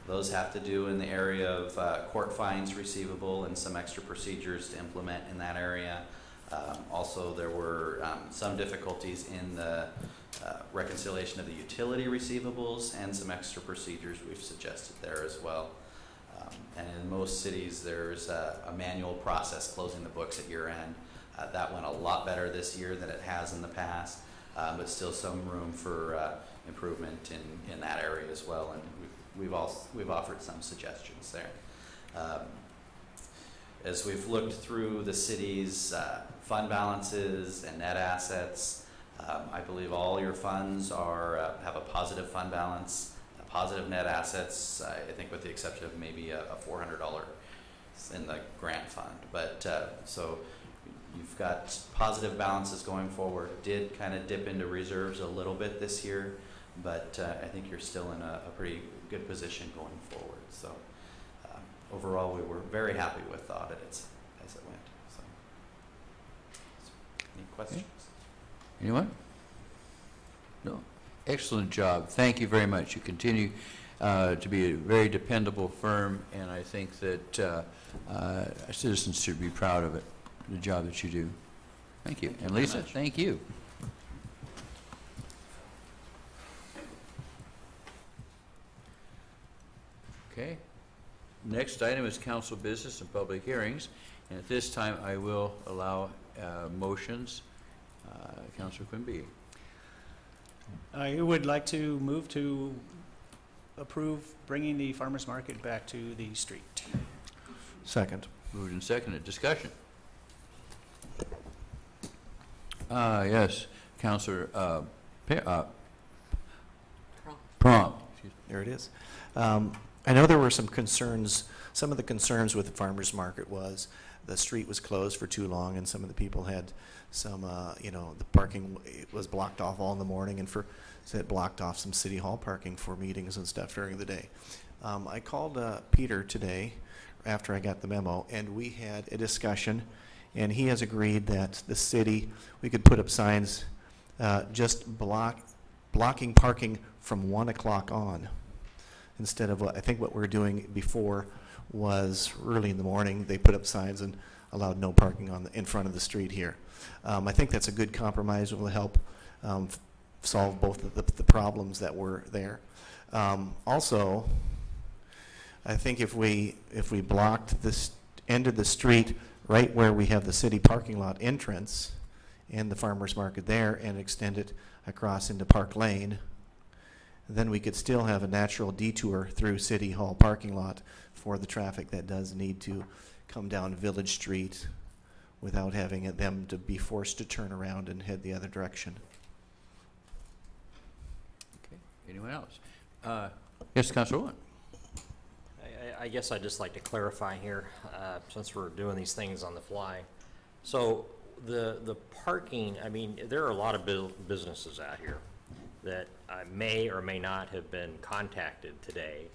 S15: Those have to do in the area of court fines receivable and some extra procedures to implement in that area. Also, there were some difficulties in the reconciliation of the utility receivables and some extra procedures we've suggested there as well. And in most cities, there's a manual process closing the books at year end. That went a lot better this year than it has in the past, but still some room for improvement in that area as well. And we've offered some suggestions there. As we've looked through the city's fund balances and net assets, I believe all your funds have a positive fund balance, positive net assets, I think with the exception of maybe a $400 in the grant fund. But so you've got positive balances going forward. Did kind of dip into reserves a little bit this year, but I think you're still in a pretty good position going forward. So overall, we were very happy with the audit as it went. So any questions?
S1: Anyone? No. Excellent job. Thank you very much. You continue to be a very dependable firm, and I think that citizens should be proud of it, the job that you do. Thank you. And Lisa, thank you. Okay. Next item is council business and public hearings, and at this time I will allow motions. Councilor Quimby.
S8: I would like to move to approve bringing the farmers market back to the street.
S9: Second.
S1: Moved and seconded. Discussion. Yes, Councilor Prompt.
S9: There it is. I know there were some concerns. Some of the concerns with the farmers market was the street was closed for too long, and some of the people had some, the parking was blocked off all in the morning, and so it blocked off some city hall parking for meetings and stuff during the day. I called Peter today after I got the memo, and we had a discussion, and he has agreed that the city, we could put up signs just blocking parking from 1 o'clock on, instead of I think what we were doing before was early in the morning, they put up signs and allowed no parking in front of the street here. I think that's a good compromise. It will help solve both of the problems that were there. Also, I think if we blocked this end of the street right where we have the city parking lot entrance and the farmers market there, and extend it across into Park Lane, then we could still have a natural detour through City Hall parking lot for the traffic that does need to come down Village Street without having them to be forced to turn around and head the other direction.
S1: Okay. Anyone else? Yes, Councilor Owen.
S7: I guess I'd just like to clarify here, since we're doing these things on the fly. So the parking, I mean, there are a lot of businesses out here that may or may not have been contacted today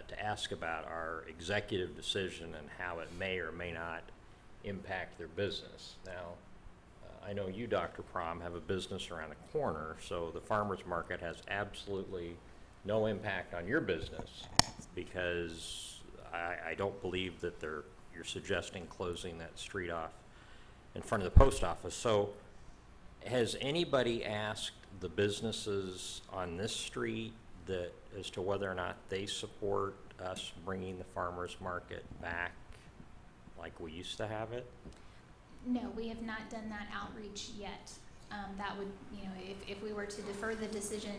S7: to ask about our executive decision and how it may or may not impact their business. Now, I know you, Dr. Prom, have a business around the corner, so the farmer's market has absolutely no impact on your business because I don't believe that you're suggesting closing that street off in front of the post office. So has anybody asked the businesses on this street that as to whether or not they support us bringing the farmer's market back like we used to have it?
S6: No, we have not done that outreach yet. That would, if we were to defer the decision,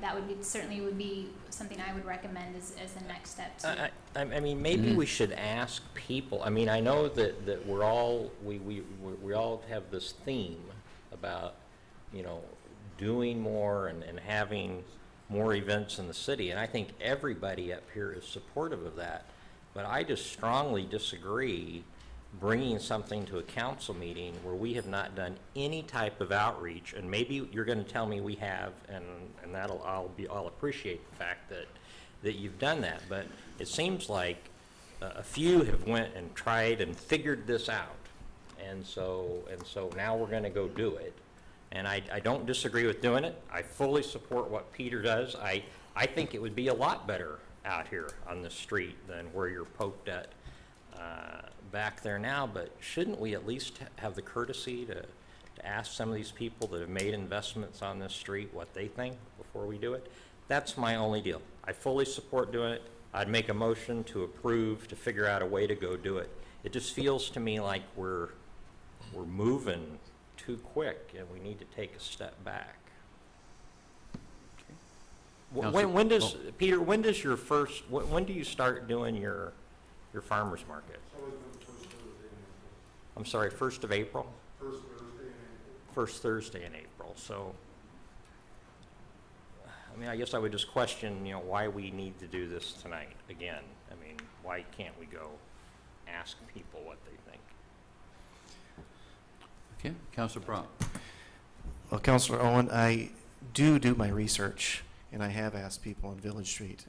S6: that would be certainly would be something I would recommend as the next step.
S7: I mean, maybe we should ask people. I mean, I know that we're all we all have this theme about doing more and having more events in the city, and I think everybody up here is supportive of that. But I just strongly disagree bringing something to a council meeting where we have not done any type of outreach, and maybe you're going to tell me we have, and I'll appreciate the fact that you've done that. But it seems like a few have went and tried and figured this out, and so now we're going to go do it. And I don't disagree with doing it. I fully support what Peter does. I think it would be a lot better out here on the street than where you're poked at back there now, but shouldn't we at least have the courtesy to ask some of these people that have made investments on this street what they think before we do it? That's my only deal. I fully support doing it. I'd make a motion to approve, to figure out a way to go do it. It just feels to me like we're moving too quick and we need to take a step back. When does Peter? When does your first? When do you start doing your farmers market? I'm sorry, 1st of April? First Thursday in April. So, I mean, I guess I would just question, why we need to do this tonight again. I mean, why can't we go ask people what they think?
S1: Okay, Councilor Brown.
S9: Well, Councilor Owen, I do my research, and I have asked people on Village Street.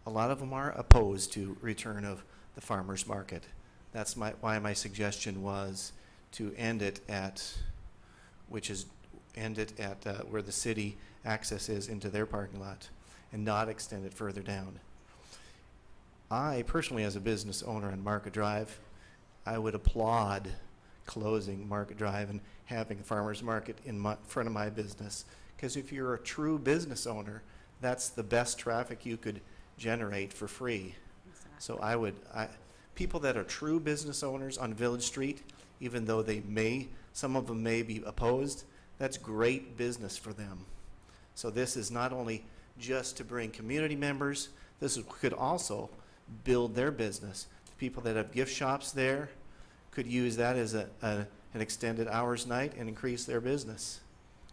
S9: A lot of them are opposed to return of the farmers market. That's why my suggestion was to end it at where the city access is into their parking lot and not extend it further down. I personally, as a business owner on Market Drive, I would applaud closing Market Drive and having a farmers market in front of my business, because if you're a true business owner, that's the best traffic you could generate for free. Exactly. So people that are true business owners on Village Street, even though some of them may be opposed, that's great business for them. So this is not only just to bring community members, this could also build their business. The people that have gift shops there could use that as an extended hours night and increase their business.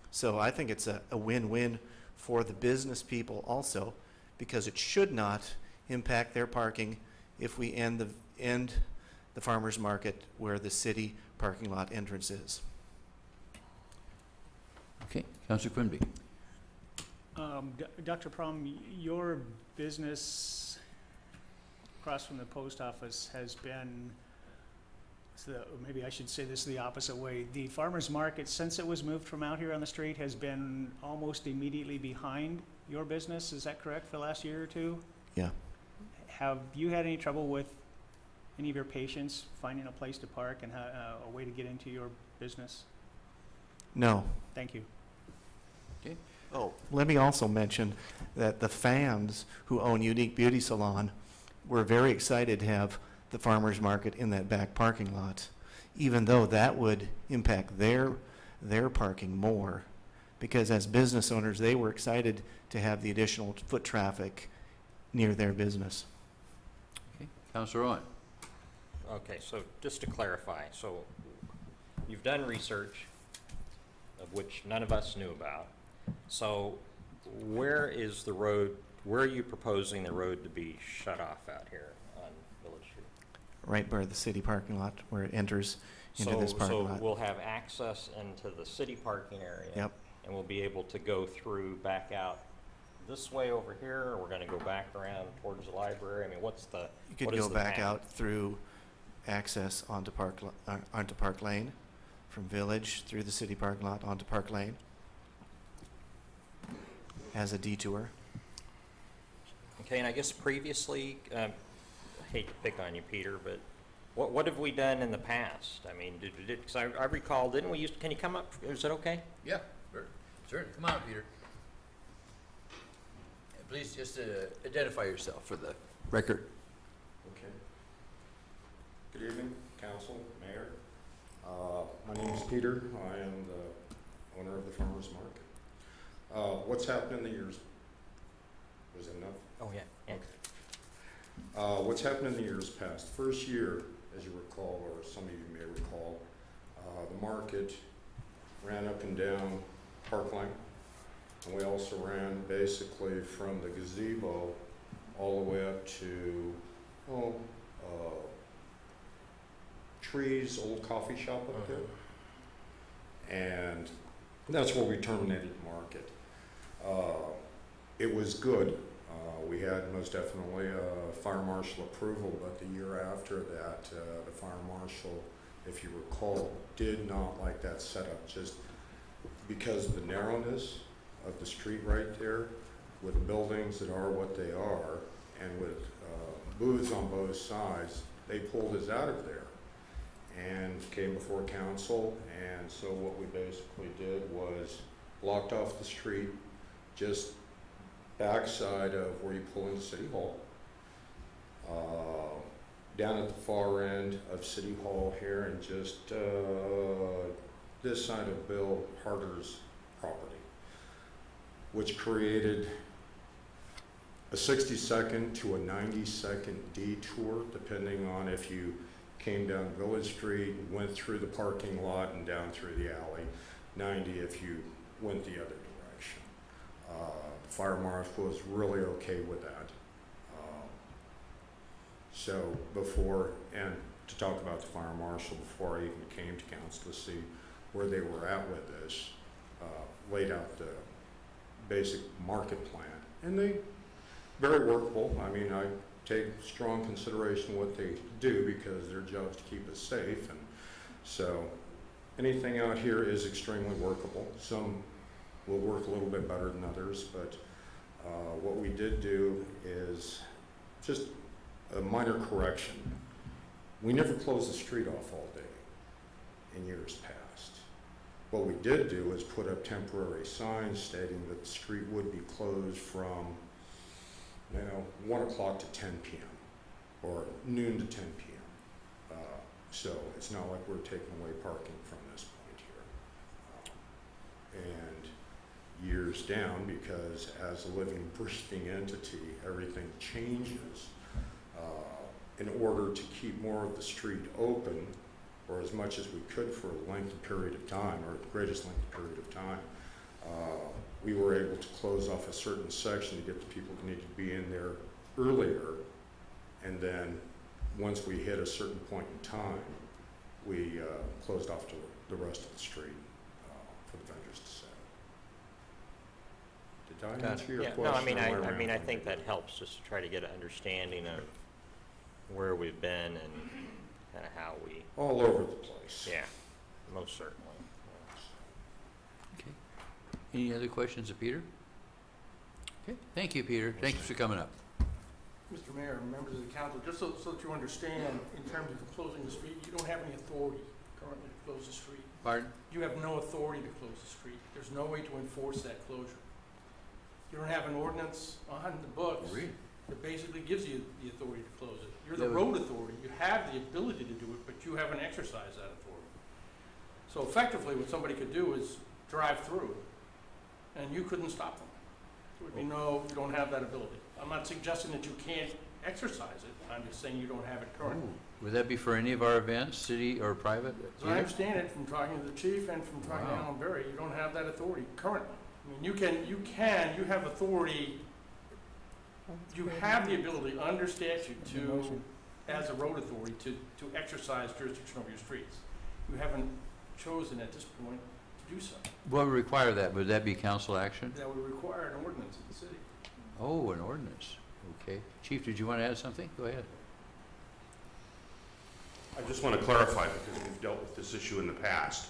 S9: So I think it's a win-win for the business people also, because it should not impact their parking if we end the farmers market where the city parking lot entrance is.
S1: Okay, Councilor Quimby.
S8: Dr. Prom, your business across from the post office has been, maybe I should say this the opposite way. The farmers market, since it was moved from out here on the street, has been almost immediately behind your business. Is that correct for the last year or two?
S9: Yeah.
S8: Have you had any trouble with any of your patients finding a place to park and a way to get into your business?
S9: No.
S8: Thank you.
S1: Okay.
S9: Oh, let me also mention that the fans who own Unique Beauty Salon were very excited to have the farmers market in that back parking lot, even though that would impact their parking more, because as business owners, they were excited to have the additional foot traffic near their business.
S1: Okay, Councilor Owen.
S7: Okay, so just to clarify, so you've done research of which none of us knew about. So where is the road, where are you proposing the road to be shut off out here on Village Street?
S9: Right where the city parking lot, where it enters into this parking lot.
S7: So we'll have access into the city parking area.
S9: Yep.
S7: And we'll be able to go through, back out this way over here, or we're gonna go back around towards the library? I mean, what's the,
S9: You could
S7: what is
S9: go
S7: the
S9: back
S7: path?
S9: out through access onto Park Lane, from Village through the city parking lot onto Park Lane as a detour.
S7: Okay, and I guess previously, I hate to pick on you, Peter, but what have we done in the past? I mean, because I recall, didn't we used, can you come up, is that okay?
S1: Yeah, sure. Come on, Peter. And please just identify yourself for the record.
S16: Okay. Good evening, council, mayor. My name is Peter. I am the owner of the Farmers Market. What's happened in the years? Was it enough?
S7: Oh, yeah.
S16: Okay. What's happened in the years past? First year, as you recall, or some of you may recall, the market ran up and down Park Lane, and we also ran basically from the gazebo all the way up to Trees old coffee shop up there, and that's where we terminated the market. It was good. We had most definitely fire marshal approval, but the year after that, the fire marshal, if you recall, did not like that setup, just because of the narrowness of the street right there, with buildings that are what they are, and with booths on both sides. They pulled us out of there and came before council, and so what we basically did was blocked off the street, just backside of where you pull into City Hall, down at the far end of City Hall here, and just this side of Bill Harder's property, which created a 60-second to a 90-second detour, depending on if you came down Village Street, went through the parking lot and down through the alley, 90 if you went the other direction. The fire marshal was really okay with that. So before, and to talk about the fire marshal, before I even came to council to see where they were at with this, laid out the basic market plan, and they very workable. I mean, I take strong consideration what they do because their job is to keep us safe, and so anything out here is extremely workable. Some will work a little bit better than others, but what we did do is just a minor correction. We never closed the street off all day in years past. What we did do is put up temporary signs stating that the street would be closed from 1 o'clock to 10 p.m. or noon to 10 p.m. So it's not like we're taking away parking from this point here. And years down, because as a living, breathing entity, everything changes. In order to keep more of the street open, or as much as we could for a lengthy period of time, or the greatest lengthy period of time, we were able to close off a certain section to get the people who needed to be in there earlier, and then once we hit a certain point in time, we closed off to the rest of the street for the vendors to sell. Did I answer your question?
S7: No, I mean, I think that helps just to try to get an understanding of where we've been and kind of how we...
S16: All over the place.
S7: Yeah, most certainly.
S1: Okay. Any other questions of Peter? Okay. Thank you, Peter. Thanks for coming up.
S10: Mr. Mayor, members of the council, just so that you understand, in terms of closing the street, you don't have any authority currently to close the street.
S1: Pardon?
S10: You have no authority to close the street. There's no way to enforce that closure. You don't have an ordinance on the books that basically gives you the authority to close it. You're the road authority. You have the ability to do it, but you haven't exercised that authority. So effectively, what somebody could do is drive through, and you couldn't stop them. There would be no, you don't have that ability. I'm not suggesting that you can't exercise it. I'm just saying you don't have it currently.
S1: Would that be for any of our events, city or private?
S10: As I understand it from talking to the chief and from talking to Alan Berry, you don't have that authority currently. I mean, you have authority, you have the ability under statute to, as a road authority, to exercise jurisdiction over your streets. You haven't chosen at this point to do so.
S1: What would require that? Would that be council action?
S10: That would require an ordinance of the city.
S1: Oh, an ordinance. Okay. Chief, did you want to add something? Go ahead.
S12: I just want to clarify, because we've dealt with this issue in the past.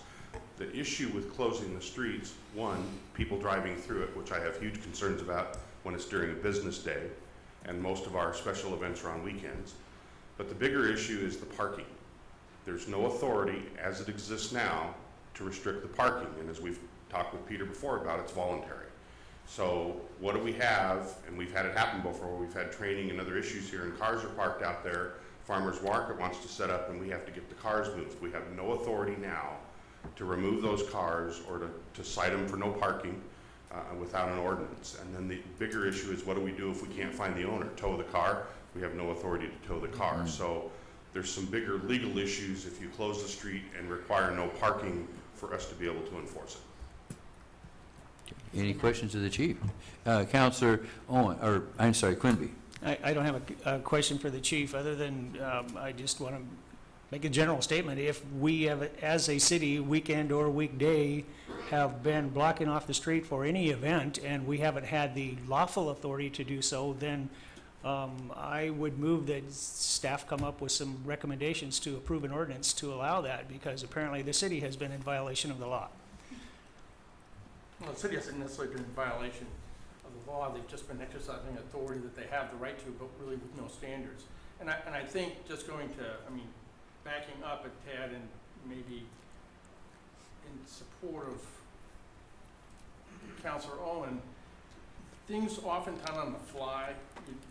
S12: The issue with closing the streets, one, people driving through it, which I have huge concerns about when it's during a business day, and most of our special events are on weekends. But the bigger issue is the parking. There's no authority, as it exists now, to restrict the parking, and as we've talked with Peter before about, it's voluntary. So what do we have, and we've had it happen before, we've had training and other issues here, and cars are parked out there, farmer's market wants to set up, and we have to get the cars moved. We have no authority now to remove those cars or to cite them for no parking without an ordinance. And then the bigger issue is, what do we do if we can't find the owner? Tow the car? We have no authority to tow the car.
S1: Mm-hmm.
S12: So there's some bigger legal issues if you close the street and require no parking for us to be able to enforce it.
S1: Any questions of the chief? Councilor Owen, or I'm sorry, Quimby.
S8: I don't have a question for the chief, other than I just want to make a general statement. If we have, as a city, weekend or weekday, have been blocking off the street for any event, and we haven't had the lawful authority to do so, then I would move that staff come up with some recommendations to approve an ordinance to allow that, because apparently the city has been in violation of the law.
S10: Well, the city hasn't necessarily been in violation of the law. They've just been exercising authority that they have the right to, but really with no standards. And I think just going to, backing up a tad and maybe in support of Councilor Owen, things oftentimes on the fly,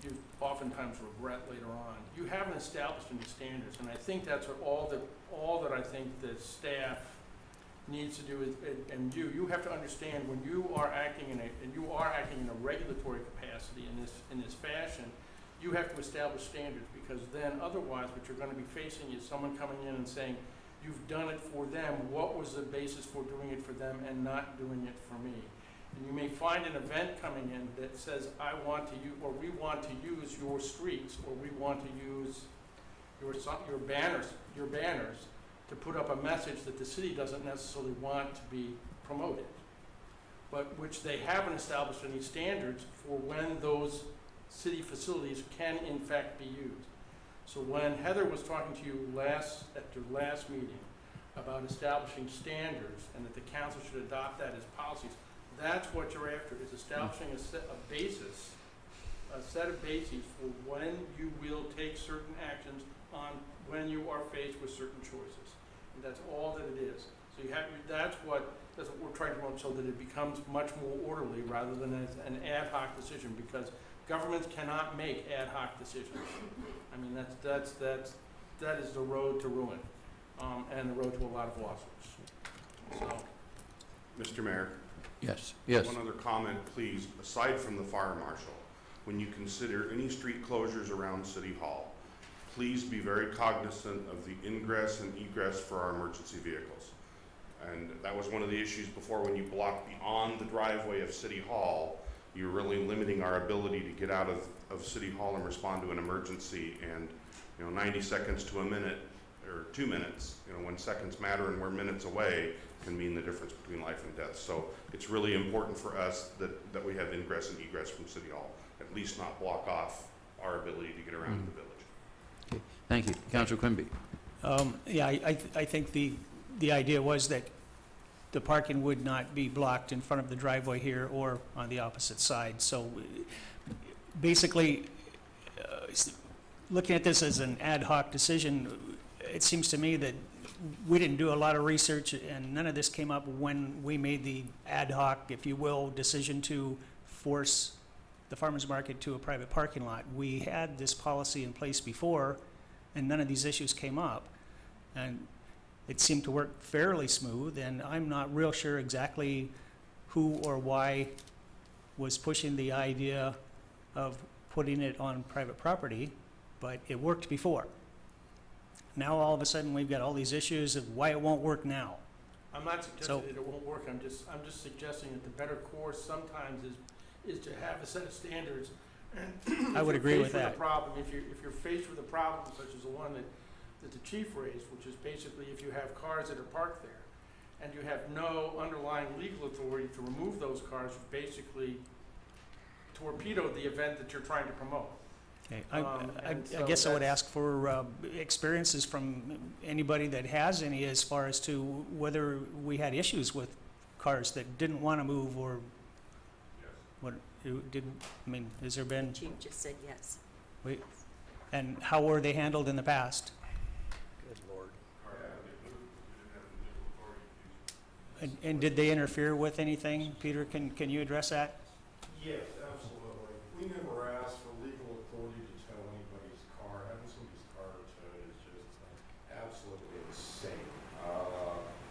S10: you oftentimes regret later on. You haven't established any standards, and I think that's what all that I think the staff needs to do is, and you have to understand, when you are acting in a regulatory capacity in this fashion, you have to establish standards, because then otherwise what you're going to be facing is someone coming in and saying, you've done it for them, what was the basis for doing it for them and not doing it for me? And you may find an event coming in that says, I want to use, or we want to use your streets, or we want to use your banners to put up a message that the city doesn't necessarily want to be promoted, but which they haven't established any standards for when those city facilities can in fact be used. So when Heather was talking to you at your last meeting about establishing standards and that the council should adopt that as policies, that's what you're after, is establishing a set of bases for when you will take certain actions on when you are faced with certain choices. And that's all that it is. So you have, that's what we're trying to promote, so that it becomes much more orderly rather than as an ad hoc decision, because governments cannot make ad hoc decisions. That is the road to ruin, and the road to a lot of lawsuits. So,
S12: Mr. Mayor.
S1: Yes. Yes.
S12: One other comment, please. Aside from the fire marshal, when you consider any street closures around City Hall, please be very cognizant of the ingress and egress for our emergency vehicles. And that was one of the issues before. When you block beyond the driveway of City Hall, you're really limiting our ability to get out of City Hall and respond to an emergency. And 90 seconds to a minute, or 2 minutes, when seconds matter and we're minutes away, can mean the difference between life and death. So it's really important for us that we have ingress and egress from City Hall, at least not block off our ability to get around the village.
S1: Okay. Thank you. Councilor Quimby.
S8: Yeah, I think the idea was that the parking would not be blocked in front of the driveway here or on the opposite side. So basically, looking at this as an ad hoc decision, it seems to me that we didn't do a lot of research, and none of this came up when we made the ad hoc, if you will, decision to force the farmers market to a private parking lot. We had this policy in place before, and none of these issues came up. And it seemed to work fairly smooth, and I'm not real sure exactly who or why was pushing the idea of putting it on private property, but it worked before. Now all of a sudden we've got all these issues of why it won't work now.
S10: I'm not suggesting that it won't work. I'm just suggesting that the better course sometimes is to have a set of standards. And
S8: I would agree with that.
S10: If you're faced with a problem such as the one that the chief raised, which is basically if you have cars that are parked there and you have no underlying legal authority to remove those cars, you've basically torpedo the event that you're trying to promote.
S8: Okay,
S10: And
S8: I
S10: so
S8: guess I would
S10: that's-
S8: ask for experiences from anybody that has any as far as to whether we had issues with cars that didn't want to move or what, I mean, has there been,
S4: Chief just said yes.
S8: and how were they handled in the past?
S7: Good Lord.
S8: And did they interfere with anything? Peter, can you address that?
S16: Yes, absolutely. We never asked for legal authority to tow anybody's car. Having somebody's car towed is just absolutely insane.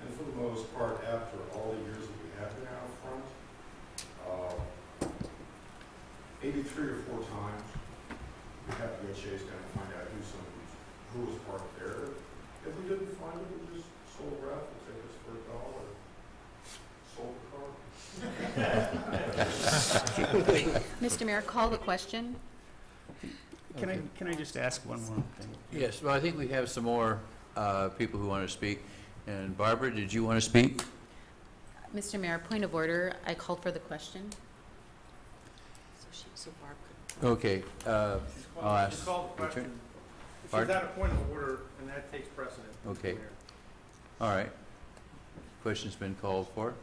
S16: And for the most part, after all the years that we have been out front, maybe 3 or 4 times, we have to go chase down and find out who was parked there. If we didn't find it, we just sold a raffle tickets for $1. Sold the car.
S11: Mr. Mayor, call the question.
S8: Can I just ask one more thing?
S1: Yes, well, I think we have some more people who want to speak. And Barbara, did you want to speak?
S11: Mr. Mayor, point of order, I called for the question.
S4: So Barb could.
S1: Okay, I'll ask.
S10: Just call the question. She's
S1: Pardon?
S10: at a point of order, and that takes precedent. Mr.
S1: Okay.
S10: Mayor.
S1: All right. Question's been called for.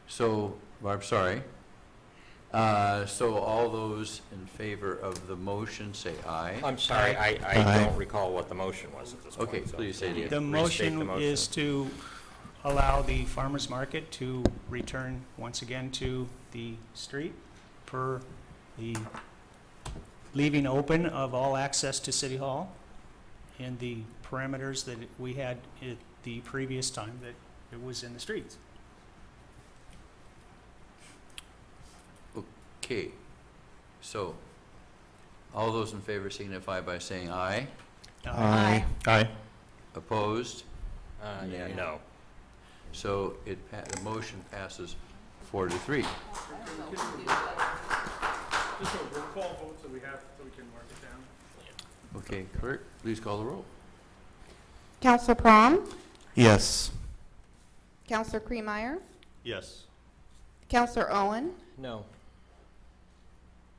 S1: So, Barb, sorry. So all those in favor of the motion, say aye.
S7: I'm sorry, I
S9: Aye.
S7: don't recall what the motion was at this point.
S1: Okay,
S7: so
S1: please say it again.
S8: The
S7: restate
S8: motion is to allow the farmer's market to return once again to the street per the leaving open of all access to City Hall and the parameters that we had at the previous time that it was in the streets.
S1: Okay. So, all those in favor signify by saying aye.
S9: Aye. Aye.
S1: Opposed?
S7: Yeah,
S1: Nay.
S7: no.
S1: So the motion passes 4-3.
S10: Just a roll call vote so we can mark it down.
S1: Okay, clerk, please call the roll.
S2: Counselor Prom,
S9: Yes.
S2: Counselor Kremeyer,
S3: Yes.
S2: Counselor Owen,
S7: No.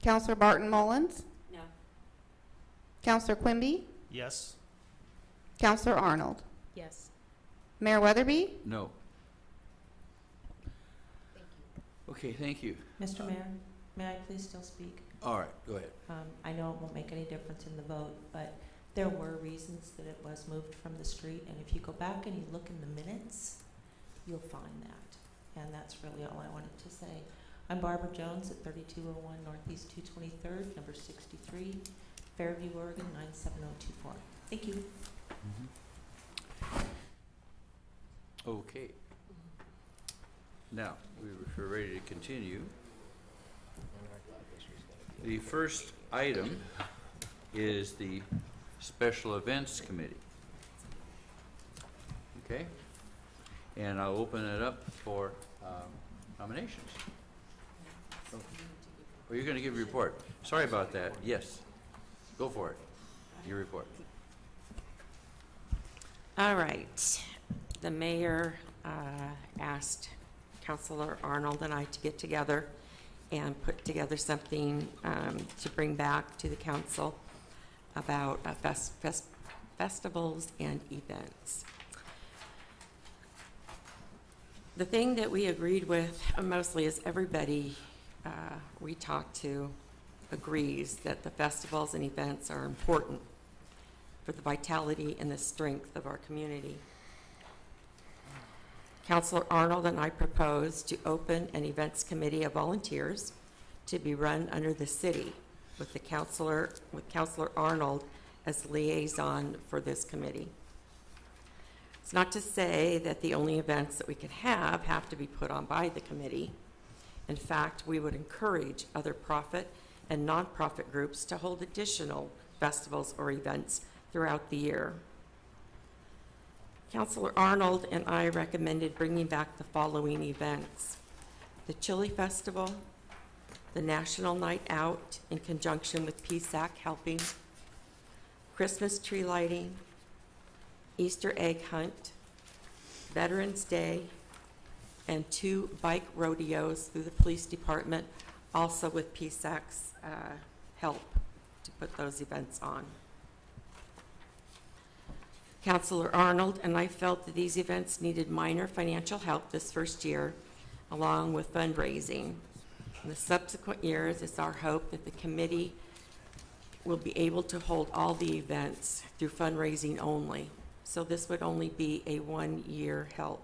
S2: Counselor Barton Mullins,
S4: No.
S2: Counselor Quimby,
S8: Yes?
S2: Counselor Arnold.
S11: Yes.
S2: Mayor Weatherby,
S1: No. Okay, thank you.
S17: Mr. Mayor, may I please still speak?
S1: All right, go ahead.
S17: I know it won't make any difference in the vote, but there were reasons that it was moved from the street, and if you go back and you look in the minutes, you'll find that. And that's really all I wanted to say. I'm Barbara Jones at 3201 Northeast 223rd, number 63, Fairview, Oregon 97024. Thank you.
S1: Okay. Now, we're ready to continue. The first item is the Special Events Committee. Okay? And I'll open it up for nominations. Oh, you're going to give a report. Sorry about that. Yes. Go for it. Your report.
S4: All right. The mayor asked Councilor Arnold and I to get together and put together something to bring back to the council about festivals and events. The thing that we agreed with mostly is everybody we talked to agrees that the festivals and events are important for the vitality and the strength of our community. Councilor Arnold and I proposed to open an events committee of volunteers to be run under the city with Councilor Arnold as liaison for this committee. It's not to say that the only events that we can have to be put on by the committee. In fact, we would encourage other profit and nonprofit groups to hold additional festivals or events throughout the year. Councilor Arnold and I recommended bringing back the following events: the Chili Festival, the National Night Out in conjunction with PSAC Helping, Christmas tree lighting, Easter egg hunt, Veterans Day, and 2 bike rodeos through the police department also with PSAC's help to put those events on. Councilor Arnold and I felt that these events needed minor financial help this first year, along with fundraising. In the subsequent years, it's our hope that the committee will be able to hold all the events through fundraising only. So this would only be a one-year help.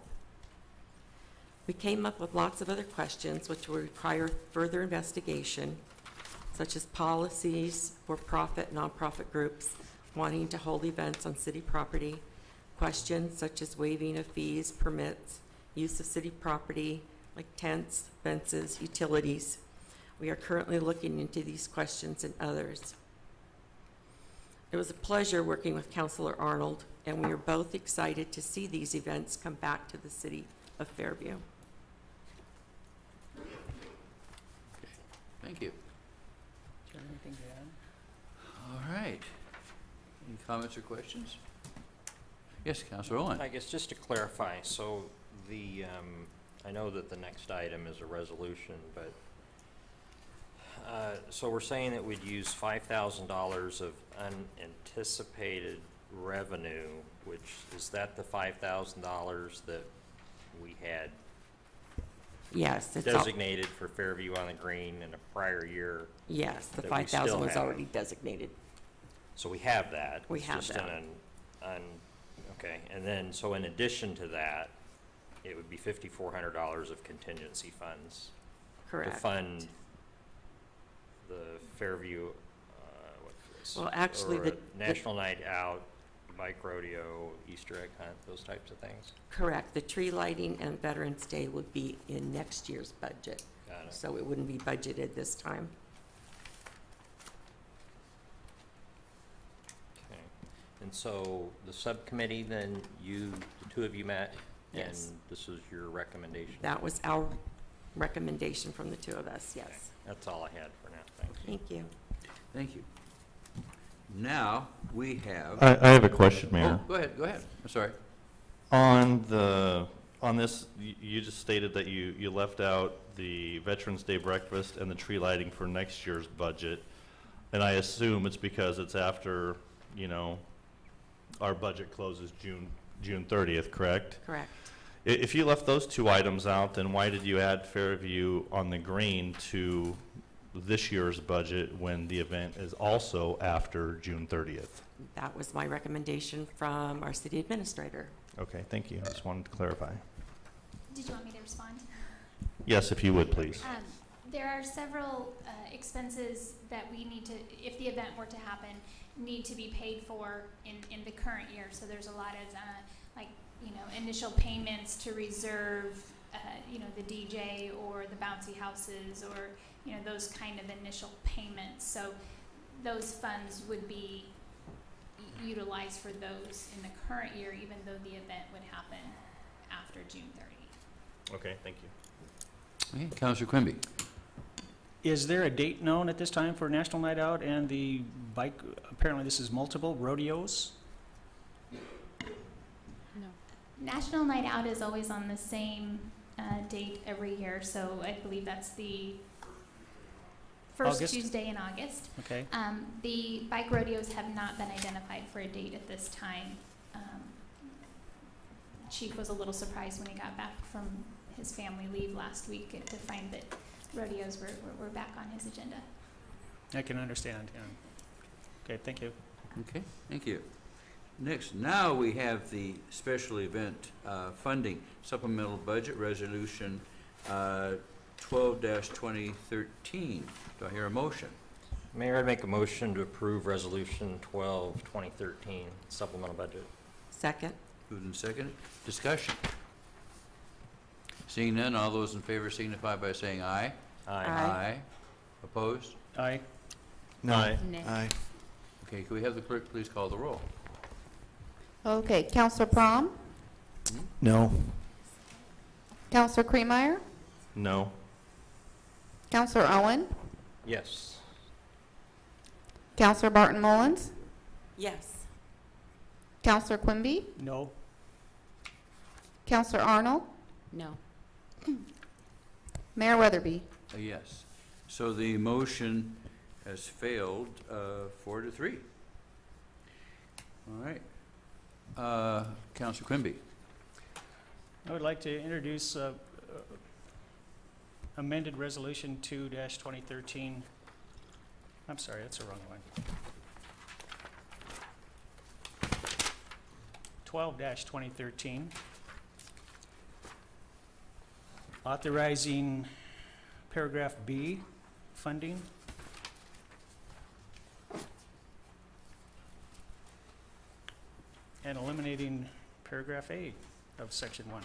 S4: We came up with lots of other questions which will require further investigation, such as policies for profit, nonprofit groups wanting to hold events on city property, questions such as waiving of fees, permits, use of city property like tents, fences, utilities. We are currently looking into these questions and others. It was a pleasure working with Councilor Arnold, and we are both excited to see these events come back to the city of Fairview.
S1: Thank you.
S8: Is there anything to add?
S1: All right. Any comments or questions? Yes, Councilor Owen.
S7: I guess just to clarify, so the, I know that the next item is a resolution, but, so we're saying that we'd use $5,000 of unanticipated revenue, which, is that the $5,000 that we had
S4: Yes, it's
S7: designated for Fairview on the Green in a prior year?
S4: Yes, the
S7: that we
S4: 5,000
S7: still
S4: was
S7: have?
S4: already designated.
S7: So we have that.
S4: We
S7: It's
S4: have
S7: just
S4: that.
S7: Okay, and then, so in addition to that, it would be $5,400 of contingency funds.
S4: Correct.
S7: To fund the Fairview, what's this?
S4: Well, actually,
S7: or
S4: the
S7: National Night Out, bike rodeo, Easter egg hunt, those types of things?
S4: Correct. The tree lighting and Veterans Day would be in next year's budget.
S7: Got it.
S4: So it wouldn't be budgeted this time.
S7: Okay. And so the subcommittee, then the two of you met?
S4: Yes.
S7: And this was your recommendation?
S4: That was our recommendation from the two of us, yes.
S7: Okay. That's all I had for now. Thanks.
S4: Thank you.
S1: Thank you. Now, we have.
S3: I have a question, Mayor.
S1: Oh, go ahead, go ahead. I'm sorry.
S3: On this, you just stated that you left out the Veterans Day breakfast and the tree lighting for next year's budget. And I assume it's because it's after, our budget closes June 30th, correct?
S4: Correct.
S3: If you left those two items out, then why did you add Fairview on the Green to this year's budget when the event is also after June 30th?
S4: That was my recommendation from our city administrator.
S3: Okay, thank you. I just wanted to clarify.
S6: Did you want me to respond?
S3: Yes, if you would, please.
S6: There are several expenses that we need to, if the event were to happen, need to be paid for in the current year. So there's a lot of initial payments to reserve, the DJ or the bouncy houses or those kind of initial payments. So those funds would be utilized for those in the current year, even though the event would happen after June 30.
S3: Okay, thank you.
S1: Okay, Councilor Quimby.
S8: Is there a date known at this time for National Night Out and the bike, apparently this is multiple rodeos?
S11: No.
S6: National Night Out is always on the same date every year, so I believe that's the first
S8: August?
S6: Tuesday in August.
S8: Okay.
S6: The bike rodeos have not been identified for a date at this time. Chief was a little surprised when he got back from his family leave last week to find that rodeos were back on his agenda.
S8: I can understand, yeah. Okay, thank you.
S1: Okay, thank you. Next, now we have the special event funding supplemental budget resolution 12-2013. Do I hear a motion?
S7: Mayor, I'd make a motion to approve Resolution 12-2013 supplemental budget.
S4: Second.
S1: Moved and seconded. Discussion. Seeing none, all those in favor signify by saying aye.
S7: Aye.
S4: Aye.
S1: Opposed?
S8: Aye.
S3: No. Aye.
S11: Nay.
S9: Aye.
S1: Okay, could we have the clerk please call the roll?
S2: Okay, Counselor Prom?
S9: No.
S2: Counselor Kremeyer?
S3: No.
S2: Counselor Owen?
S7: Yes.
S2: Counselor Barton Mullins?
S4: Yes.
S2: Counselor Quimby?
S8: No.
S2: Counselor Arnold?
S11: No.
S2: Mayor Weatherby?
S1: Yes. So the motion has failed 4-3. All right. Councilor Quimby.
S8: I would like to introduce amended resolution 2-2013. I'm sorry, that's the wrong one. 12-2013. Authorizing paragraph B funding. And eliminating paragraph A of section 1.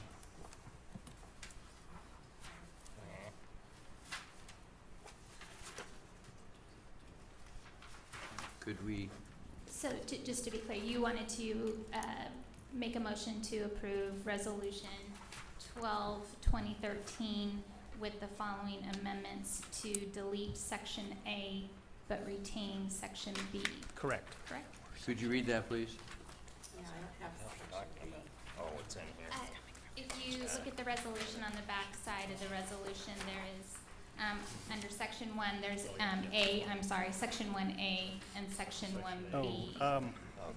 S1: Could we?
S6: So just to be clear, you wanted to make a motion to approve resolution 12-2013 with the following amendments to delete section A but retain section B.
S8: Correct.
S6: Correct?
S1: Could you read that, please?
S6: Yeah, I don't have
S7: Oh, it's in here.
S6: If you look at the resolution on the back side of the resolution, there is, under section 1, there's section 1A and section 1B.
S7: Oh,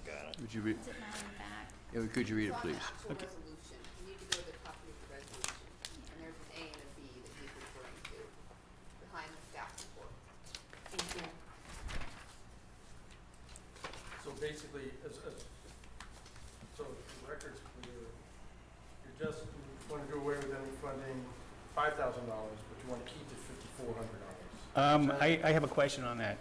S7: got it.
S1: Would you read?
S6: Is it not in the back?
S1: Yeah, could you read it, please?
S18: Okay. Resolution. You need to go to the copy of the resolution, and there's an A and a B that he's referring to behind the staff report. Thank you.
S10: So basically, so the record's clear, you're just, you want to do away with any funding, $5,000, but you want to keep it $5,400.
S8: I have a question on that.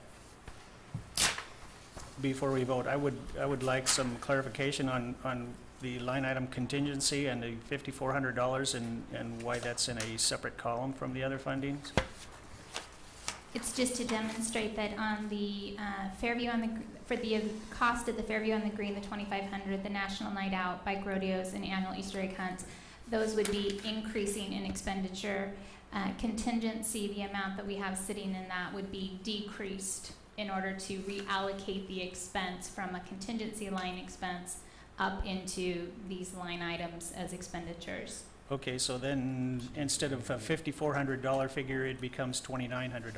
S8: Before we vote, I would like some clarification on the line item contingency and the $5,400 and why that's in a separate column from the other fundings.
S6: It's just to demonstrate that on the Fairview for the cost of the Fairview on the Green, the $2,500, the National Night Out, bike rodeos, and annual Easter egg hunts, those would be increasing in expenditure. Contingency, the amount that we have sitting in that would be decreased in order to reallocate the expense from a contingency line expense up into these line items as expenditures.
S8: Okay, so then instead of a $5,400 figure, it becomes $2,900.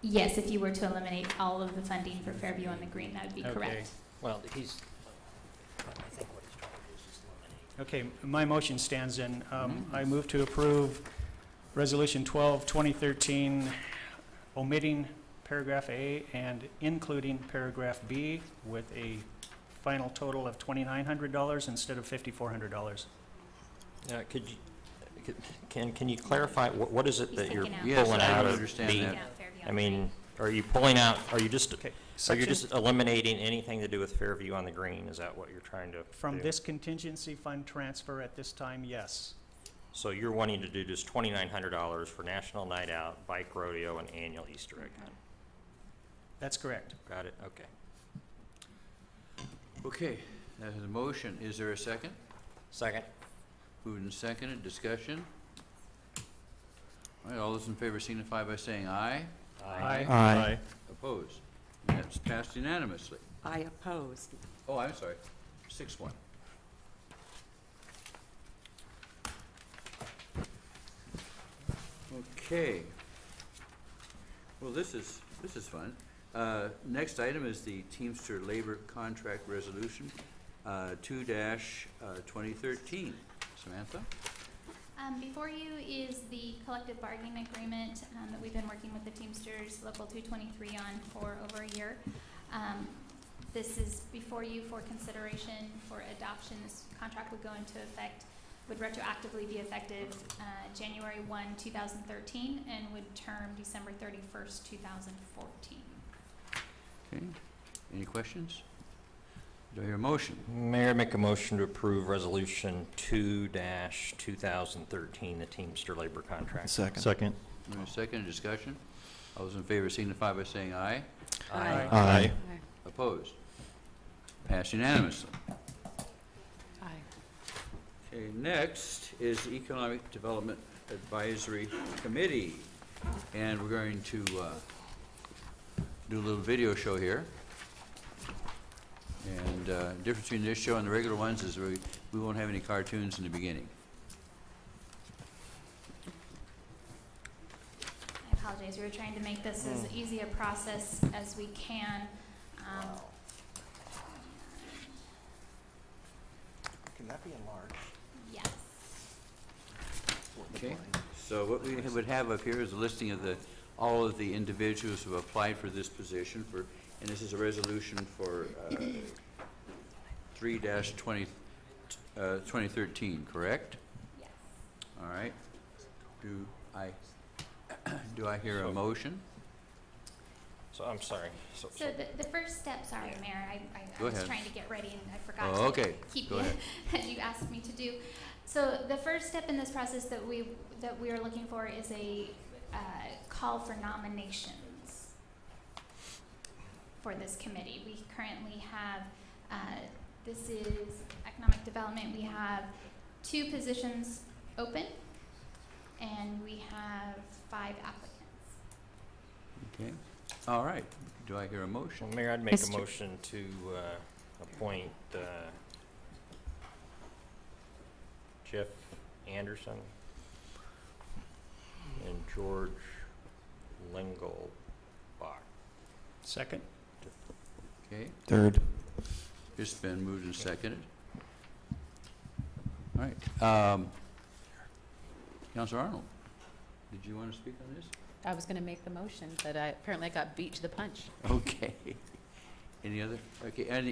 S6: Yes, if you were to eliminate all of the funding for Fairview on the Green, that would be correct.
S7: Well, I think what he's trying to do is just eliminate.
S8: Okay, my motion stands in. I move to approve Resolution 12-2013, omitting paragraph A and including paragraph B with a final total of $2,900 instead of $5,400.
S7: Can you clarify what is it that you're
S1: Yes,
S7: pulling
S1: I
S7: out of
S1: understand
S7: B?
S1: that.
S7: I mean, are you pulling out? Are you just
S8: Section-
S7: just eliminating anything to do with Fairview on the Green? Is that what you're trying to
S8: From
S7: do?
S8: this contingency fund transfer at this time, yes.
S7: So you're wanting to do just $2,900 for National Night Out, bike rodeo, and annual Easter egg hunt.
S8: That's correct.
S7: Got it. Okay.
S1: Okay, that is a motion. Is there a second?
S7: Second.
S1: Moved and seconded. Discussion. All right, all those in favor signify by saying aye.
S8: Aye.
S3: Aye.
S1: Opposed? And that's passed unanimously.
S4: I oppose.
S1: Oh, I'm sorry. 6-1. Okay. Well, this is fun. Next item is the Teamster Labor Contract Resolution 2-2013. Samantha?
S6: Before you is the collective bargaining agreement that we've been working with the Teamsters Local 223 on for over a year. This is before you for consideration for adoption. This contract would go into effect, would retroactively be effective January 1, 2013, and would term December 31st, 2014.
S1: Okay. Any questions? Do I hear a motion?
S7: Mayor, make a motion to approve Resolution 2-2013, the Teamster Labor Contract.
S9: Second.
S3: Second.
S1: Second, discussion. All those in favor signify by saying aye.
S7: Aye.
S3: Aye.
S1: Opposed? Passed unanimously.
S17: Aye.
S1: Okay, next is the Economic Development Advisory Committee. And we're going to do a little video show here. And the difference between this show and the regular ones is we won't have any cartoons in the beginning.
S6: I holidays. We were trying to make this as easy a process as we can.
S9: Can that be enlarged?
S6: Yes.
S1: Okay, so what we would have up here is a listing of all of the individuals who applied for this position and this is a resolution for 3-2013, correct?
S6: Yes.
S1: All right. Do I hear a motion?
S7: So I'm sorry.
S6: So the first step, sorry, Mayor, I
S1: Go
S6: was
S1: ahead.
S6: trying to get ready and I forgot
S1: Oh,
S6: to
S1: okay.
S6: keep
S1: Go
S6: you
S1: ahead.
S6: as you asked me to do. So the first step in this process that we are looking for is a call for nominations for this committee. We currently have, this is economic development, we have 2 positions open and we have 5 applicants.
S1: Okay. All right. Do I hear a motion?
S7: Well, Mayor, I'd make a motion to appoint Jeff Anderson and George Lingelbach.
S8: Second.
S1: Okay.
S9: Third.
S1: It's been moved and seconded. All right. Councilor Arnold, did you want to speak on this?
S11: I was going to make the motion, but apparently I got beat to the punch.
S1: Okay. Any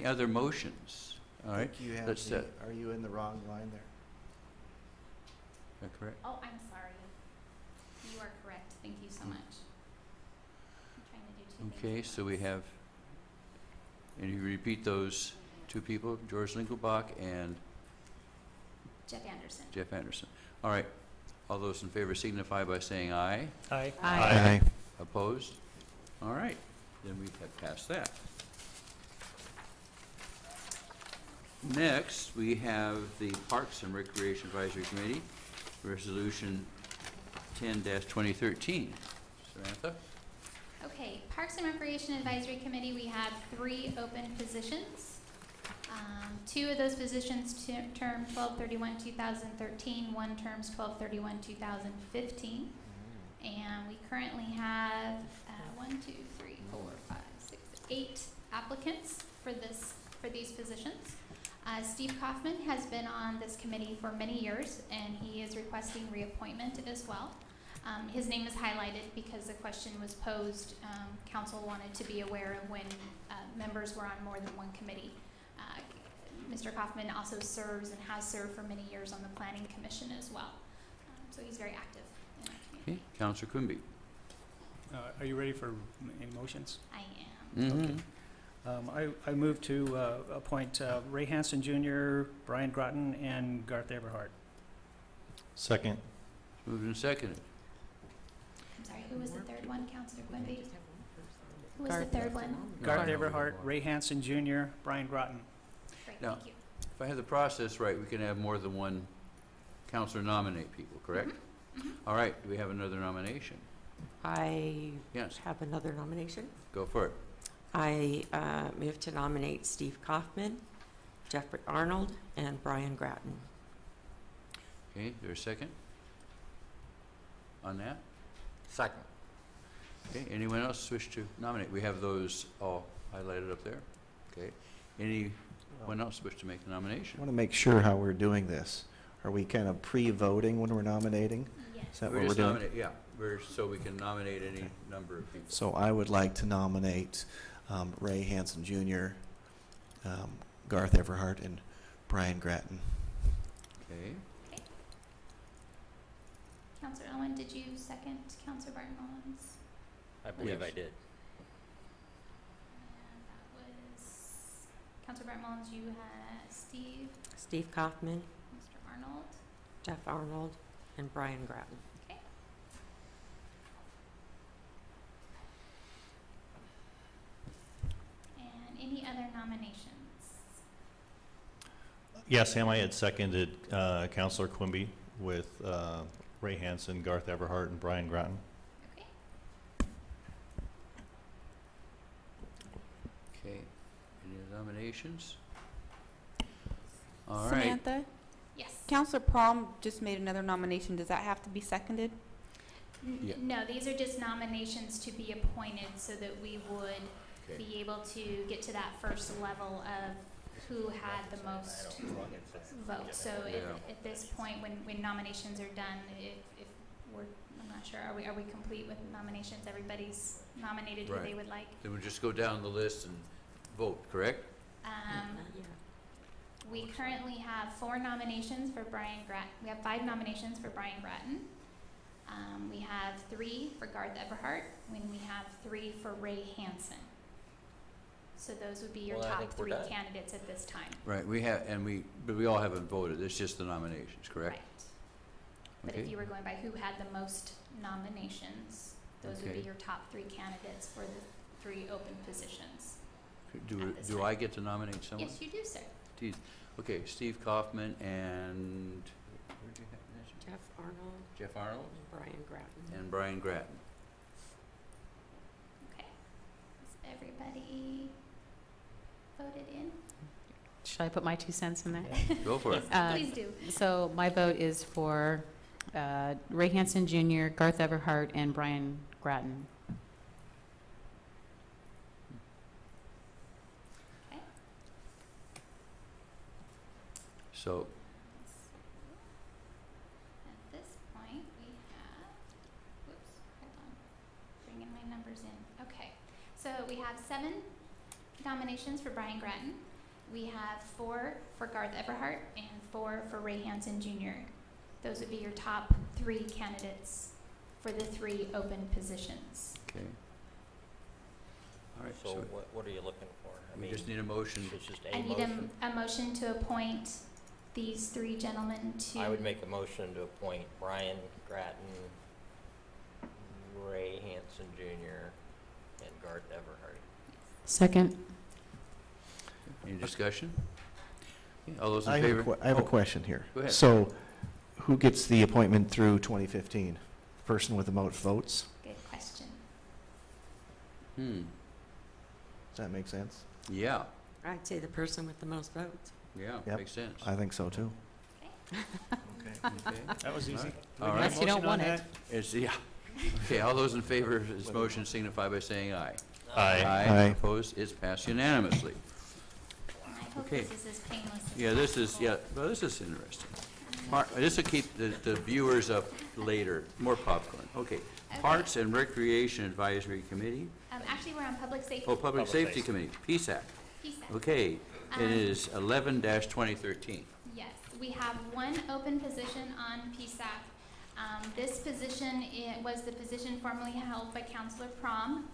S1: other motions? All right.
S9: You have
S1: Let's
S9: are you in the wrong line there?
S1: Is that correct?
S6: Oh, I'm sorry. You are correct. Thank you so much. I'm trying to do 2 things.
S1: Okay, so we have, and you repeat those 2 people, George Lingelbach and
S6: Jeff Anderson.
S1: Jeff Anderson. All right. All those in favor signify by saying aye.
S8: Aye.
S9: Aye.
S1: Opposed? All right. Then we have passed that. Next, we have the Parks and Recreation Advisory Committee, Resolution 10-2013. Samantha?
S6: Okay, Parks and Recreation Advisory Committee, we have 3 open positions. 2 of those positions term 12/31/2013, 1 terms 12/31/2015. And we currently have 8 applicants for these positions. Steve Kaufman has been on this committee for many years, and he is requesting reappointment as well. His name is highlighted because the question was posed. Council wanted to be aware of when members were on more than one committee. Mr. Kaufman also serves and has served for many years on the Planning Commission as well. So he's very active in our community.
S1: Okay, Councilor Quimby.
S8: Are you ready for any motions?
S6: I
S1: Mm-hmm.
S8: Okay. I move to appoint Ray Hansen Jr., Brian Groton, and Garth Everhart.
S3: Second.
S1: Moved and seconded.
S6: I'm sorry, who was the third one, Councilor Quimby? Who was the third one?
S8: Garth Everhart, Ray Hansen Jr., Brian Groton.
S6: Great,
S1: Now,
S6: thank you.
S1: if I have the process right, we can have more than one councilor nominate people, correct? All right, do we have another nomination?
S4: I
S1: Yes.
S4: have another nomination.
S1: Go for it.
S4: I move to nominate Steve Kaufman, Jeffrey Arnold, and Brian Gratton.
S1: Okay, is there a second on that?
S7: Second.
S1: Okay, anyone else wish to nominate? We have those all highlighted up there. Okay, anyone else wish to make the
S9: I
S1: nomination?
S9: want to make sure how we're doing this. Are we kind of pre-voting when we're nominating?
S6: Yes.
S9: Is that what we're
S1: just
S9: doing?
S1: yeah, so we can nominate any number of people.
S9: So I would like to nominate Ray Hansen Jr., Garth Everhart, and Brian Gratton.
S1: Okay,
S6: Okay. Councilor Owen, did you second Councilor Barton Mullins?
S7: I believe
S1: Yes.
S7: I did.
S6: And that was Councilor Barton Mullins, you had
S4: Steve Kaufman,
S6: Mr. Arnold.
S4: Jeff Arnold, and Brian Gratton.
S6: Okay. And any other nominations?
S3: Yes, Sam, I had seconded Councilor Quimby with Ray Hansen, Garth Everhart, and Brian Gratton.
S6: Okay.
S1: okay. Any other nominations? All right.
S2: Samantha?
S6: Yes.
S2: Councilor Prom just made another nomination. Does that have to be seconded?
S1: Yeah.
S6: No, these are just nominations to be appointed so that we would
S1: Okay.
S6: be able to get to that first level of who had the most votes. So at this point, when nominations are done, if we're, I'm not sure, are we complete with nominations? Everybody's nominated who
S1: Right.
S6: they would like.
S1: Then we'll just go down the list and vote, correct?
S6: We currently have 4 nominations for Brian Grattan. We have 5 nominations for Brian Grattan. We have 3 for Garth Everhart, and we have 3 for Ray Hansen. So those would be your
S7: Well, I
S6: top
S7: think we're
S6: 3
S7: done.
S6: candidates at this time.
S1: Right, but we all haven't voted, it's just the nominations, correct?
S6: Right. But
S1: Okay.
S6: if you were going by who had the most nominations, those would be
S1: Okay.
S6: your top 3 candidates for the 3 open positions. at this
S1: Do
S6: time.
S1: I get to nominate someone?
S6: Yes, you do, sir.
S1: Okay, Steve Kaufman and, where'd you have this?
S4: Jeff Arnold,
S1: Jeff Arnold
S4: Brian Grattan.
S1: and Brian Grattan.
S6: Okay. Has everybody voted in?
S11: Should I put my 2 cents in there?
S1: Go for it.
S6: Please do.
S11: So my vote is for Ray Hansen Jr., Garth Everhart, and Brian Grattan.
S6: Okay.
S1: So,
S6: At this point, we have, whoops, hold on, bringing my numbers in. Okay, so we have 7 nominations for Brian Grattan. We have 4 for Garth Everhart and 4 for Ray Hansen Jr. Those would be your top 3 candidates for the 3 open positions.
S1: okay. All right,
S7: So
S1: so
S7: what are you looking for? I
S1: we
S7: mean,
S1: just need a motion.
S7: it's just
S6: I
S7: a
S6: need
S7: motion.
S6: a motion to appoint these 3 gentlemen to.
S7: I would make a motion to appoint Brian Grattan, Ray Hansen Jr., and Garth Everhart.
S11: Second.
S1: Any discussion? Okay, all those in
S9: I have a
S1: favor?
S9: I have a
S1: Oh,
S9: question here.
S1: Go ahead.
S9: So, who gets the appointment through 2015? Person with the most votes?
S6: Good question.
S1: Hmm,
S9: Does that make sense?
S1: yeah,
S4: I'd say the person with the most votes.
S1: yeah,
S9: Yep.
S1: makes sense.
S9: I think so too.
S1: Okay.
S8: That was easy.
S1: All
S8: We
S1: right.
S8: have a
S11: Unless you don't
S8: motion on
S11: want
S8: that?
S1: It's, yeah. Okay, all those in favor of this motion signify by saying aye.
S3: Aye.
S9: Aye.
S1: Opposed? It's passed unanimously.
S6: I hope
S1: Okay.
S6: this is as painless as
S1: Yeah, this is,
S6: possible.
S1: yeah, well, this is interesting. This will keep the viewers up later. More popcorn. Okay.
S6: Okay.
S1: Parks and Recreation Advisory Committee.
S6: Actually, we're on public safety.
S1: Oh, Public
S7: Public
S1: Safety
S7: Safety.
S1: Committee, PSAC.
S6: PSAC.
S1: Okay, it
S6: Um,
S1: is 11-2013.
S6: Yes, we have 1 open position on PSAC. This position was the position formerly held by Councilor Prom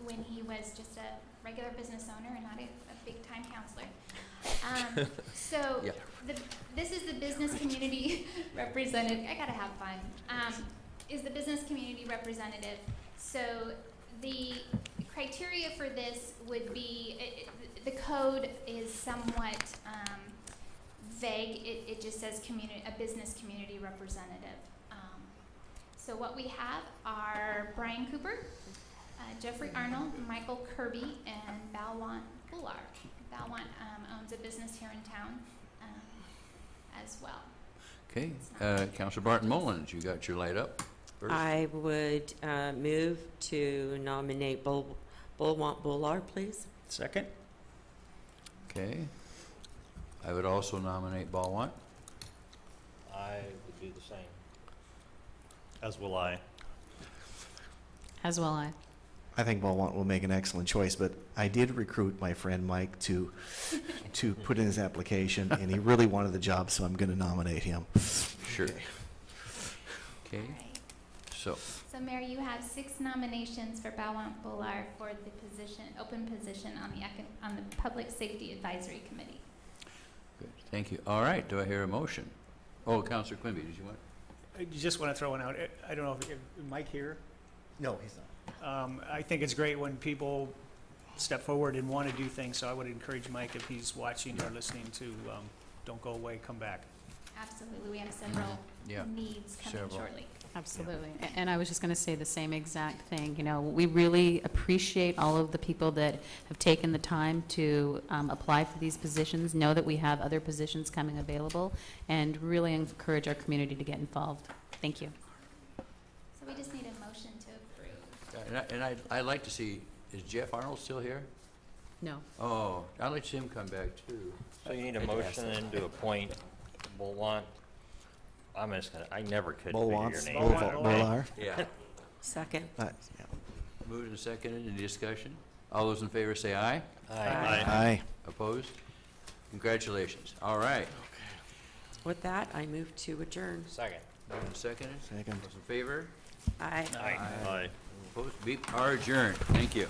S6: when he was just a regular business owner and not a big-time counselor. So
S1: Yeah.
S6: this is the business community representative. I gotta have fun. Is the business community representative. So the criteria for this would be, the code is somewhat vague. It just says a business community representative. So what we have are Brian Cooper, Jeffrey Arnold, Michael Kirby, and Balwant Bular. Balwant owns a business here in town as well.
S1: Okay, Counselor Barton Mullins, you got your light up first.
S4: I would move to nominate Bulwant Bular, please.
S8: Second?
S1: Okay. I would also nominate Balwant.
S7: I would do the same.
S3: As will I.
S11: As will I.
S9: I think Balwant will make an excellent choice, but I did recruit my friend Mike to put in his application, and he really wanted the job, so I'm going to nominate him.
S1: Sure. Okay,
S6: Right.
S1: so,
S6: So Mayor, you have 6 nominations for Balwant Bular for the position, open position on the Public Safety Advisory Committee.
S1: good, thank you. All right, do I hear a motion? Oh, Counselor Quimby, did you want?
S8: I just want to throw one out. I don't know if Mike here?
S9: No, he's not.
S8: I think it's great when people step forward and want to do things, so I would encourage Mike, if he's watching or listening, to don't go away, come back.
S6: Absolutely, we have several
S1: Yeah,
S6: needs coming
S1: several.
S6: shortly.
S11: Absolutely. And I was just going to say the same exact thing. You know, we really appreciate all of the people that have taken the time to apply for these positions, know that we have other positions coming available, and really encourage our community to get involved. Thank you.
S6: So we
S1: I'd like to see, is Jeff Arnold still here?
S11: No.
S1: Oh, I'd like to see him come back too.
S7: So you need a motion then to appoint Bolwan. I'm just gonna, I never could figure your name.
S9: Bolar.
S1: Yeah.
S4: Second.
S9: Yeah.
S1: Moved and seconded, any discussion? All those in favor say aye.
S9: Aye.
S1: Opposed? Congratulations. All right.
S4: With that, I move to adjourn.
S7: Second.
S1: Moved and seconded.
S9: Second.
S1: Those in favor?
S4: Aye.
S7: Aye.
S1: Opposed? We are adjourned. Thank you.